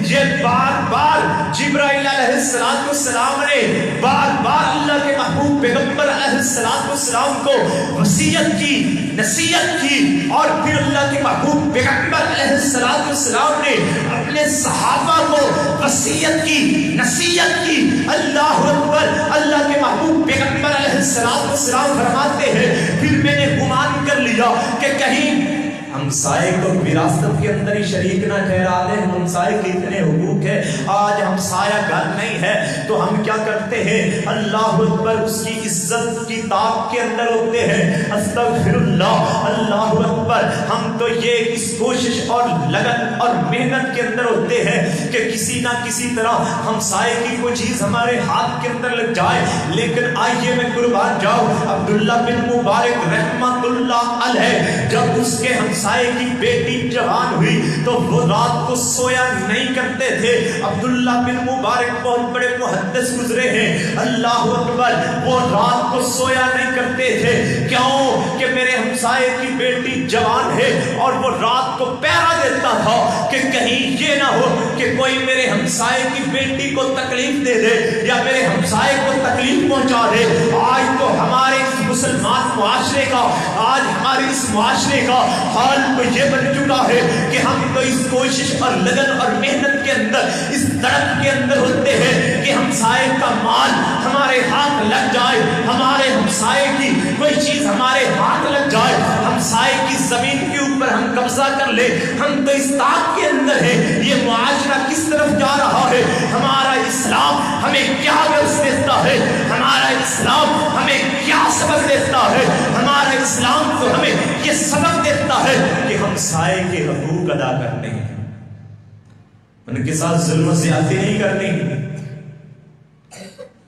[SPEAKER 1] یہ بار بار جبرائیل علیہ السلام نے بار بار اللہ کے محبوب پیغمبر علیہ السلام کو وصیت کی، نصیحت کی، اور پھر اللہ کے محبوب پیغمبر علیہ السلام نے اپنے صحابہ کو وصیت کی، نصیحت کی۔ اللہ اکبر، اللہ کے محبوب پیغمبر علیہ السلام فرماتے ہیں پھر میں نے گمان کر لیا کہ کہیں ہمسائے کو وراثت کے اندر ہی شریک نہ ٹھہرا دیں، ہمسائے کے اتنے حقوق ہیں، آج ہمسایہ گھر نہیں ہے تو ہم کیا کرتے ہیں، اللہ اکبر اس کی عزت کی طاق کے اندر ہوتے ہیں، استغفر اللہ، اللہ اکبر، ہم تو یہ اس کوشش اور لگن اور محنت کے اندر ہوتے ہیں کہ کسی نہ کسی طرح ہمسائے کی کوئی چیز ہمارے ہاتھ کے اندر لگ جائے، لیکن آئیے میں قربان جاؤں، عبداللہ بن مبارک رحمت اللہ علیہ جب اس کے ہمسائے کی بیٹی جوان ہوئی تو وہ رات کو سویا نہیں کرتے تھے۔ عبداللہ بن مبارک بہت بڑے محدث گزرے ہیں، اللہ اکبر، وہ رات کو سویا نہیں کرتے تھے، کیوں کہ میرے ہمسائے کی بیٹی جوان ہے، اور وہ رات کو پہرا دیتا تھا کہ کہیں یہ نہ ہو کہ کوئی میرے ہمسائے کی بیٹی کو تکلیف دے دے یا میرے ہمسائے کو تکلیف پہنچا دے۔ آج تو ہمارے اس مسلمان معاشرے کا، آج ہمارے اس معاشرے کا حال تو یہ بن چکا ہے کہ ہم تو اس کوشش اور لگن اور محنت کے اندر، اس تڑپ کے اندر ہوتے ہیں کہ ہمسائے کا مال ہمارے ہاتھ لگ جائے، ہمارے ہمسائے کی کوئی چیز ہمارے ہاتھ لگ جائے، ہمسائے کی زمین کے اوپر ہم قبضہ کر لیں، ہم تو اس طاق کے اندر ہیں۔ یہ معاشرہ کس طرف جا رہا ہے؟ ہمارا اسلام ہمیں کیا درس دیتا ہے؟ ہمارا اسلام ہمیں کیا سبق دیتا ہے؟ ہمارا اسلام تو ہمیں یہ سبق دیتا ہے کہ ہمسائے کے حقوق ادا کرنے ہیں، ان کے ساتھ ظلم و زیادتی نہیں کرنی،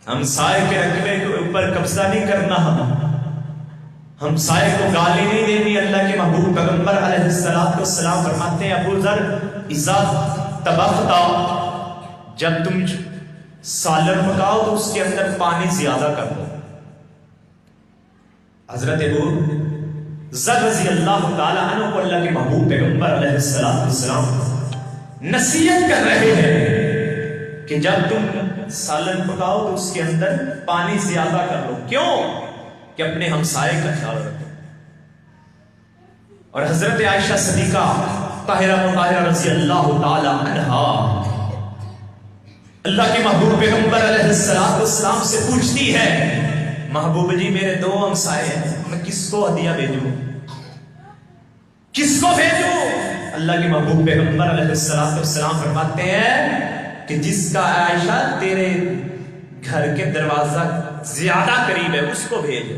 [SPEAKER 1] ہمسائے کے رقبے کے اوپر قبضہ نہیں کرنا، ہمسائے کو گالی نہیں دینی۔ اللہ کے محبوب پیغمبر علیہ السلام فرماتے ہیں ابو ذر اذا طبختا، جب تم سالن پکاؤ تو اس کے اندر پانی زیادہ کر دو۔ حضرت ابو ذر رضی اللہ تعالی عنہ کو اللہ کے محبوب پیغمبر علیہ السلام نصیحت کر رہے ہیں کہ جب تم سالن پکاؤ تو اس کے اندر پانی زیادہ کر لو، کیوں کہ اپنے ہمسائے کا خیال رکھو۔ اور حضرت عائشہ صدیقہ طاہرہ مطہرہ رضی اللہ تعالی عنہا اللہ کے محبوب پیغمبر علیہ السلام سے پوچھتی ہے محبوب جی میرے دو ہمسائے ہیں، میں کس کو ہدیہ بھیجوں، کس کو بھیجوں؟ اللہ کے محبوب پیغمبر علیہ السلام فرماتے ہیں کہ جس کا عائشہ تیرے گھر کے دروازہ زیادہ قریب ہے اس کو بھیج۔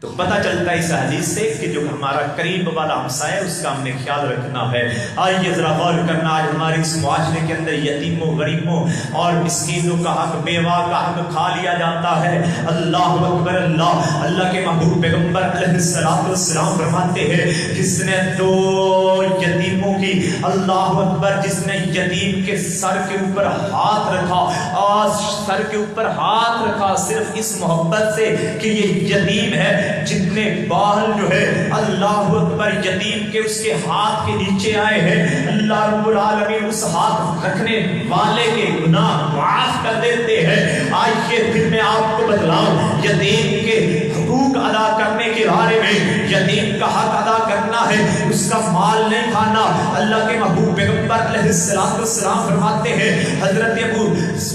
[SPEAKER 1] تو پتہ چلتا ہے اس حدیث سے کہ جو ہمارا قریب والا ہمسایہ ہے اس کا ہم نے خیال رکھنا ہے۔ آئیے ذرا غور کرنا، آج ہمارے اس معاشرے کے اندر یتیموں، غریبوں اور مسکینوں کا حق، بیوہ کا حق کھا لیا جاتا ہے۔ اللہ اکبر اللہ۔ اللہ کے محبوب پیغمبر علیہ السلام فرماتے ہیں جس نے دو یتیموں کی، اللہ اکبر، جس نے یتیم کے سر کے اوپر ہاتھ رکھا، آج سر کے اوپر ہاتھ رکھا صرف اس محبت سے کہ یہ یتیم ہے، جتنے بال جو ہے اللہ اکبر یتیم کے اس کے ہاتھ کے نیچے آئے ہیں، اللہ رب العالمین اس ہاتھ رکھنے والے کے گناہ معاف کر دیتے ہیں۔ آئیے پھر میں آپ کو بتلاؤں یتیم کے حقوق ادا کرنے کے بارے میں۔ یتیم کا حق ادا کرنا ہے، اس کا مال نہیں کھانا۔ اللہ کے محبوب پیغمبر علیہ السلام فرماتے ہیں، حضرت ابو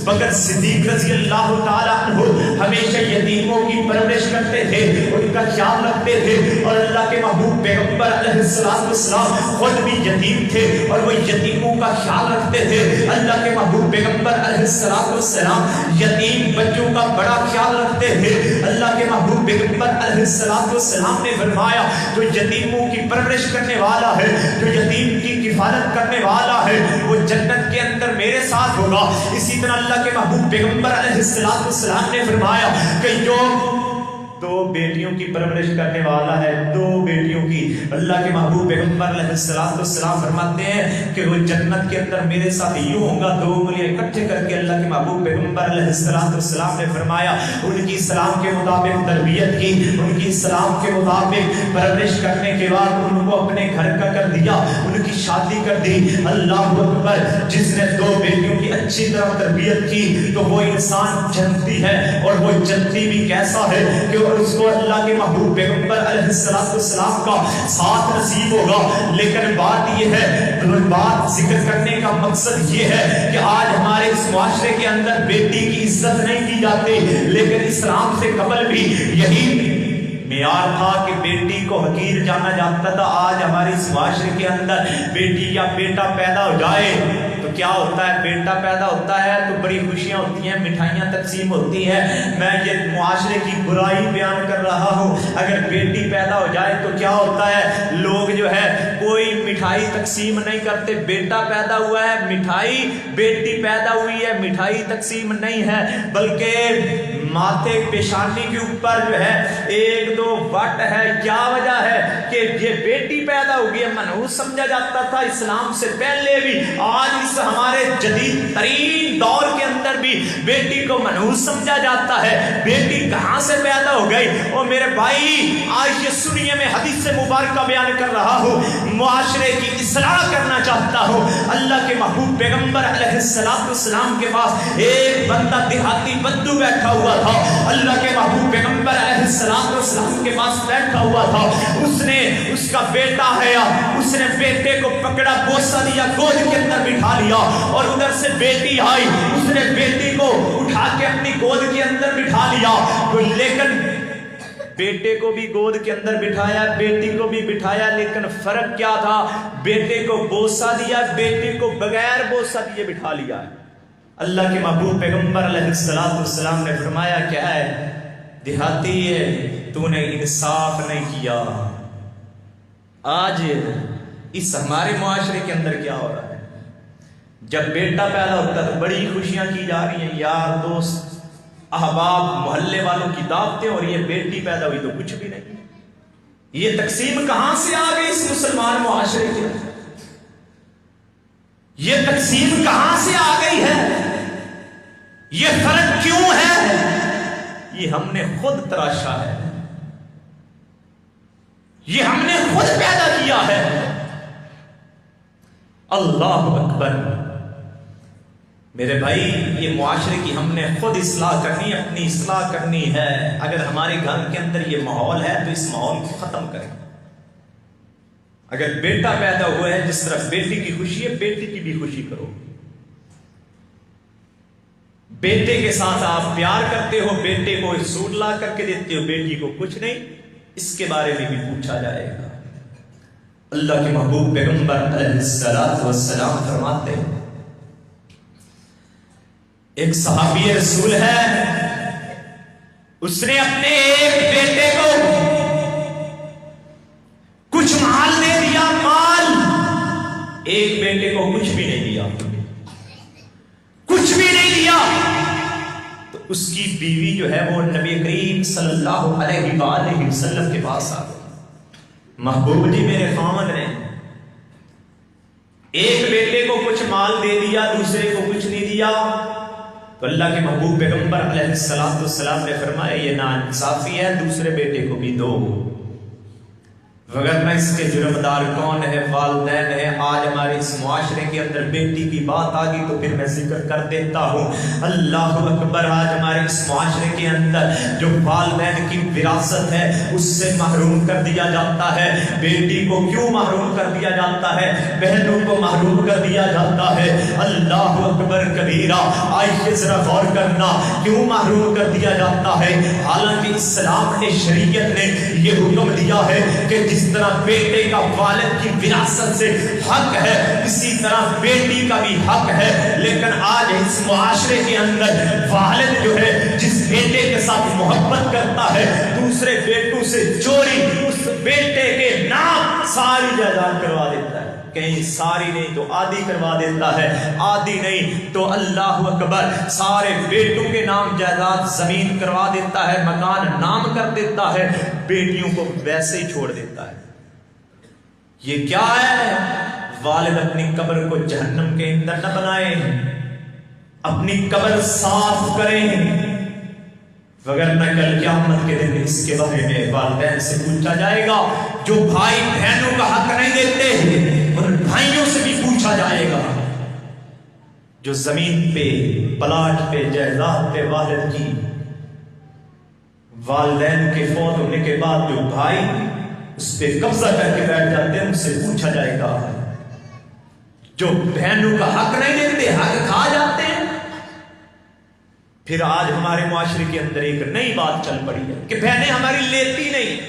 [SPEAKER 1] بکر صدیق رضی اللہ تعالیٰ عنہ ہمیشہ یتیموں کی پرورش کرتے تھے، ان کا خیال رکھتے تھے، اور اللہ کے محبوب پیغمبر علیہ السلام خود بھی یتیم تھے اور وہ یتیموں کا خیال رکھتے تھے۔ اللہ کے محبوب پیغمبر علیہ السلام یتیم بچوں کا بڑا خیال رکھتے تھے۔ اللہ کے محبوب پیغمبر علیہ السلام نے فرمایا جو یتیموں کی پرورش کرنے والا ہے، جو یتیم کی کفالت کرنے والا ہے، وہ جنت کے اندر میرے ساتھ ہوگا۔ اسی طرح اللہ کے محبوب پیغمبر علیہ السلام نے فرمایا کہ جو دو بیٹیوں کی پرورش کرنے والا ہے، دو بیٹیوں کی، اللہ کے محبوب پیغمبر علیہ السلام فرماتے ہیں کہ وہ جنت کے اندر میرے ساتھ یوں ہوں گا۔ دو انگلیاں اکٹھے کر کے اللہ کے محبوب پیغمبر علیہ السلام نے فرمایا ان کی اسلام کے مطابق تربیت کی، ان کی اسلام کے مطابق پرورش کرنے کے بعد ان کو اپنے گھر کا کر دیا، ان کی شادی کر دی۔ اللہ اکبر، جس نے دو بیٹیوں کی اچھی طرح تربیت کی تو وہ انسان جنتی ہے، اور وہ جنتی بھی کیسا ہے کہ اور اس کو اللہ کے محبوب پیغمبر علیہ السلام کا ساتھ نصیب ہوگا۔ لیکن بات یہ ہے، بات ذکر کرنے کا مقصد یہ ہے کہ آج ہمارے اس معاشرے کے اندر بیٹی کی عزت نہیں کی جاتی، لیکن اسلام سے قبل بھی یہی معیار تھا کہ بیٹی کو حقیر جانا جاتا تھا۔ آج ہمارے اس معاشرے کے اندر بیٹی یا بیٹا پیدا ہو جائے تو کیا ہوتا ہے؟ بیٹا پیدا ہوتا ہے تو بڑی خوشیاں ہوتی ہیں، مٹھائیاں تقسیم ہوتی ہیں۔ میں یہ معاشرے کی برائی بیان کر رہا ہوں۔ اگر بیٹی پیدا ہو جائے تو کیا ہوتا ہے؟ لوگ جو ہے کوئی مٹھائی تقسیم نہیں کرتے۔ بیٹا پیدا ہوا ہے، مٹھائی، بیٹی پیدا ہوئی ہے، مٹھائی تقسیم نہیں ہے، بلکہ ماتھے پیشانی کے اوپر جو ہے ایک دو وٹ ہے۔ کیا وجہ ہے؟ کہ یہ بیٹی پیدا ہوگی ہے، منحوس سمجھا جاتا تھا اسلام سے پہلے بھی، آج اس ہمارے جدید ترین دور کے اندر بھی بیٹی کو منحوس سمجھا جاتا ہے۔ بیٹی کہاں سے پیدا ہو گئی؟ اور میرے بھائی آج یہ سنیے، میں حدیث مبارکہ بیان کر رہا ہوں، معاشرے کی اصلاح کرنا چاہتا ہوں۔ اللہ کے محبوب پیغمبر علیہ السلام کے پاس ایک بندہ دیہاتی بدو بیٹھا ہوا تھا۔ اللہ کے محبوب پیغمبر علیہ السلام کے پاس بیٹھا ہوا تھا۔ اس نے، اس کا بیٹا ہے، اس نے بیٹے کو پکڑا، بوسہ دیا، گود کے اندر بٹھا لیا، اور ادھر سے بیٹی آئی، اس نے بیٹی کو اٹھا کے اپنی گود کے اندر بٹھا لیا۔ لیکن بیٹے کو بھی گود کے اندر بٹھایا، بیٹی کو بھی بٹھایا، لیکن فرق کیا تھا؟ بیٹے کو بوسہ دیا، بیٹی کو بغیر بوسہ دیے بٹھا لیا۔ اللہ کے محبوب پیغمبر علیہ السلام نے فرمایا کیا ہے؟ دیہاتی ہے، تو نے انصاف نہیں کیا۔ آج اس ہمارے معاشرے کے اندر کیا ہو رہا ہے؟ جب بیٹا پیدا ہوتا ہے تو بڑی خوشیاں کی جا رہی ہیں، یار دوست احباب محلے والوں کی دعوتیں، اور یہ بیٹی پیدا ہوئی تو کچھ بھی نہیں۔ یہ تقسیم کہاں سے آ گئی اس مسلمان معاشرے کے اندر؟ یہ تقسیم کہاں سے آ گئی ہے؟ یہ فرق کیوں ہے؟ یہ ہم نے خود تراشا ہے، یہ ہم نے خود پیدا کیا ہے۔ اللہ اکبر، میرے بھائی یہ معاشرے کی ہم نے خود اصلاح کرنی، اپنی اصلاح کرنی ہے۔ اگر ہمارے گھر کے اندر یہ ماحول ہے تو اس ماحول کو ختم کریں۔ اگر بیٹا پیدا ہوا ہے، جس طرح بیٹی کی خوشی ہے، بیٹی کی بھی خوشی کرو۔ بیٹے کے ساتھ آپ پیار کرتے ہو، بیٹے کو سوٹ لا کر کے دیتے ہو، بیٹی کو کچھ نہیں، اس کے بارے میں بھی پوچھا جائے گا۔ اللہ کے محبوب پیغمبر علیہ السلام فرماتے ہیں، ایک صحابی رسول ہے، اس نے اپنے ایک بیٹے کو اس کی بیوی جو ہے وہ نبی کریم صلی اللہ علیہ وآلہ وسلم کے پاس آ گئی. محبوب جی میرے خامد نے ایک بیٹے کو کچھ مال دے دیا، دوسرے کو کچھ نہیں دیا. تو اللہ کے محبوب پیغمبر علیہ السلام نے فرمایا یہ ناانصافی ہے، دوسرے بیٹے کو بھی دو. وگرنہ اس کے جرمدار کون ہے؟ والدین ہے. آج ہمارے اس معاشرے کے اندر بیٹی کی بات آ گئی تو پھر میں ذکر کر دیتا ہوں. اللہ اکبر. آج ہمارے اس معاشرے کے اندر جو والدین کی وراثت ہے اس سے محروم کر دیا جاتا ہے. بیٹی کو کیوں محروم کر دیا جاتا ہے؟ بہنوں کو محروم کر دیا جاتا ہے. اللہ اکبر کبیرہ. آئیے ذرا غور کرنا کیوں محروم کر دیا جاتا ہے؟ حالانکہ اسلام نے، شریعت نے یہ حکم دیا ہے کہ جس طرح بیٹے کا والد کی وراثت سے حق ہے اسی طرح بیٹی کا بھی حق ہے. لیکن آج اس معاشرے کے اندر والد جو ہے جس بیٹے کے ساتھ محبت کرتا ہے دوسرے بیٹوں سے چوری اس بیٹے کے نام ساری جائیداد کروا دیتا ہے. کہیں ساری نہیں تو آدھی کروا دیتا ہے، آدھی نہیں تو اللہ اکبر سارے بیٹوں کے نام جائیداد زمین کروا دیتا ہے، مکان نام کر دیتا ہے، بیٹیوں کو ویسے ہی چھوڑ دیتا ہے. یہ کیا ہے؟ والد اپنی قبر کو جہنم کے اندر نہ بنائیں، اپنی قبر صاف کریں، وگرنہ کل قیامت کے دن اس کے بارے میں والدین سے پوچھا جائے گا. جو بھائی بہنوں کا حق نہیں دیتے ان بھائیوں سے بھی پوچھا جائے گا. جو زمین پہ، پلاٹ پہ، جائیداد پہ والد کی، والدین کے فوت ہونے کے بعد جو بھائی اس پہ قبضہ کر کے بیٹھ جاتے ہیں ان سے پوچھا جائے گا. جو بہنوں کا حق نہیں دیتے، حق کھا جاتے ہیں. پھر آج ہمارے معاشرے کے اندر ایک نئی بات چل پڑی ہے کہ بہنیں ہماری لیتی نہیں.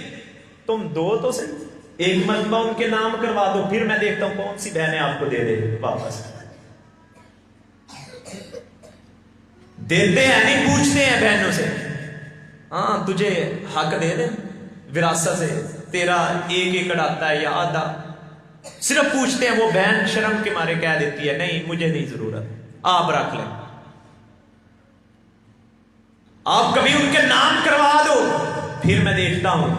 [SPEAKER 1] تم دو تو صحیح، ایک مرتبہ ان کے نام کروا دو، پھر میں دیکھتا ہوں کون سی بہنیں آپ کو دے دے. واپس دیتے ہیں نہیں، پوچھتے ہیں بہنوں سے. ہاں تجھے حق دے دیں وراثت سے، تیرا 1 ایکڑ آتا ہے یا آدھا. صرف پوچھتے ہیں. وہ بہن شرم کے مارے کہہ دیتی ہے نہیں مجھے نہیں ضرورت، آپ رکھ لیں. آپ کبھی ان کے نام کروا دو، پھر میں دیکھتا ہوں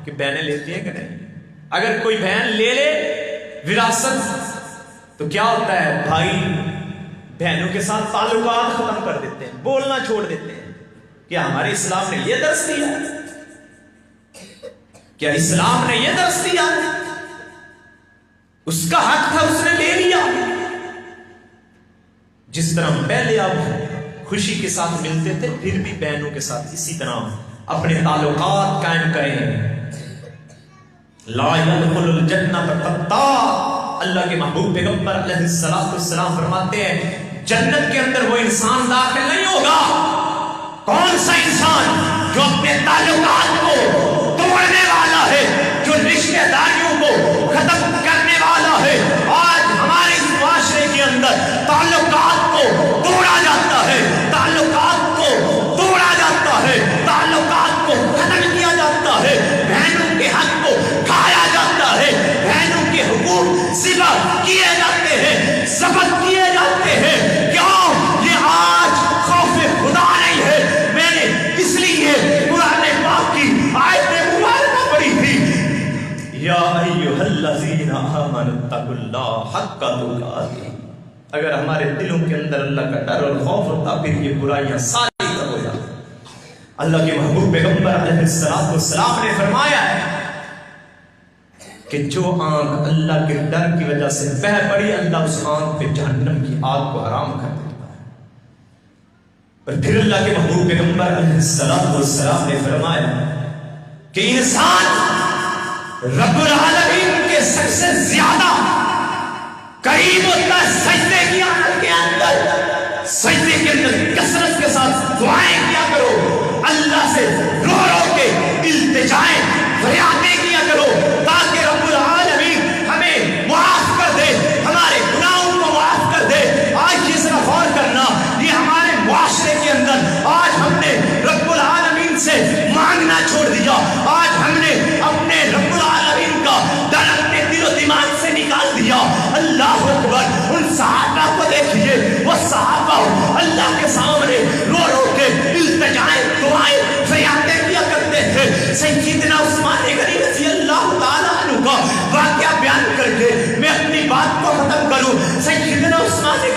[SPEAKER 1] کہ بہنیں لیتی ہیں کہ نہیں. اگر کوئی بہن لے لے وراثت تو کیا ہوتا ہے؟ بھائی بہنوں کے ساتھ تعلقات ختم کر دیتے ہیں، بولنا چھوڑ دیتے ہیں. کیا ہمارے اسلام نے یہ درس دیا؟ کیا اسلام نے یہ درس دیا؟ اس کا حق تھا اس نے لے لیا. جس طرح پہلے آپ خوشی کے ساتھ ملتے تھے پھر بھی بہنوں کے ساتھ اسی طرح اپنے تعلقات قائم کریں. لا يدخل الجنہ قطاع. اللہ کے محبوب پیغمبر علیہ السلام فرماتے ہیں جنت کے اندر وہ انسان داخل نہیں ہوگا. کون سا انسان؟ جو اپنے تعلقات کو توڑنے والا ہے، جو رشتہ داریوں کو ختم کرنے والا ہے. آج ہمارے اس معاشرے کے اندر تعلقات کو توڑا جاتا ہے، تعلقات کو توڑا جاتا ہے، تعلقات کو ختم کیا جاتا ہے، بہنوں کے حق کو کھایا جاتا ہے، بہنوں کے حقوق ضبط کیے جاتے ہیں، ضبط کیے جاتے ہیں. کیوں؟ یہ آج خوف خدا نہیں ہے. میں نے اس لیے قرآن پاک کی آیت مبارکہ پڑھی تھی یا ایھا الذین آمنوا اتقوا اللہ حق تقاته. اگر ہمارے دلوں کے اندر اللہ کا ڈر اور خوف ہوتا پھر یہ برائیاں ساری ختم ہو جاتی. اللہ کے محبوب پیغمبر علیہ السلام نے فرمایا ہے کہ جو آنکھ اللہ کے ڈر کی وجہ سے بہہ پڑی اللہ اس آنکھ پہ جہنم کی آگ کو حرام کر دیتا ہے. اور پھر اللہ کے محبوب پیغمبر علیہ السلام نے فرمایا کہ انسان رب العالمین کے سب سے زیادہ قریب ہوتا ہے سجدے کی حالت کے اندر. سجدے کے اندر کثرت کے ساتھ دعائیں کیا کرو، اللہ سے رو رو کے التجائیں فریادیں کیا کرو تاکہ رب العالمین ہمیں معاف کر دے، ہمارے گناہوں کو معاف کر دے. آج یہ ذرا غور کرنا، یہ ہمارے معاشرے کے اندر آج ہم نے رب العالمین سے مانگنا چھوڑ دیا. آج ہم نے اپنے رب العالمین کا ڈر اپنے دل و دماغ سے نکال دیا. اللہ اکبر. ان صحابہ کو دیکھیے، وہ صحابہ اللہ کے سامنے رو رو کے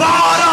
[SPEAKER 1] 12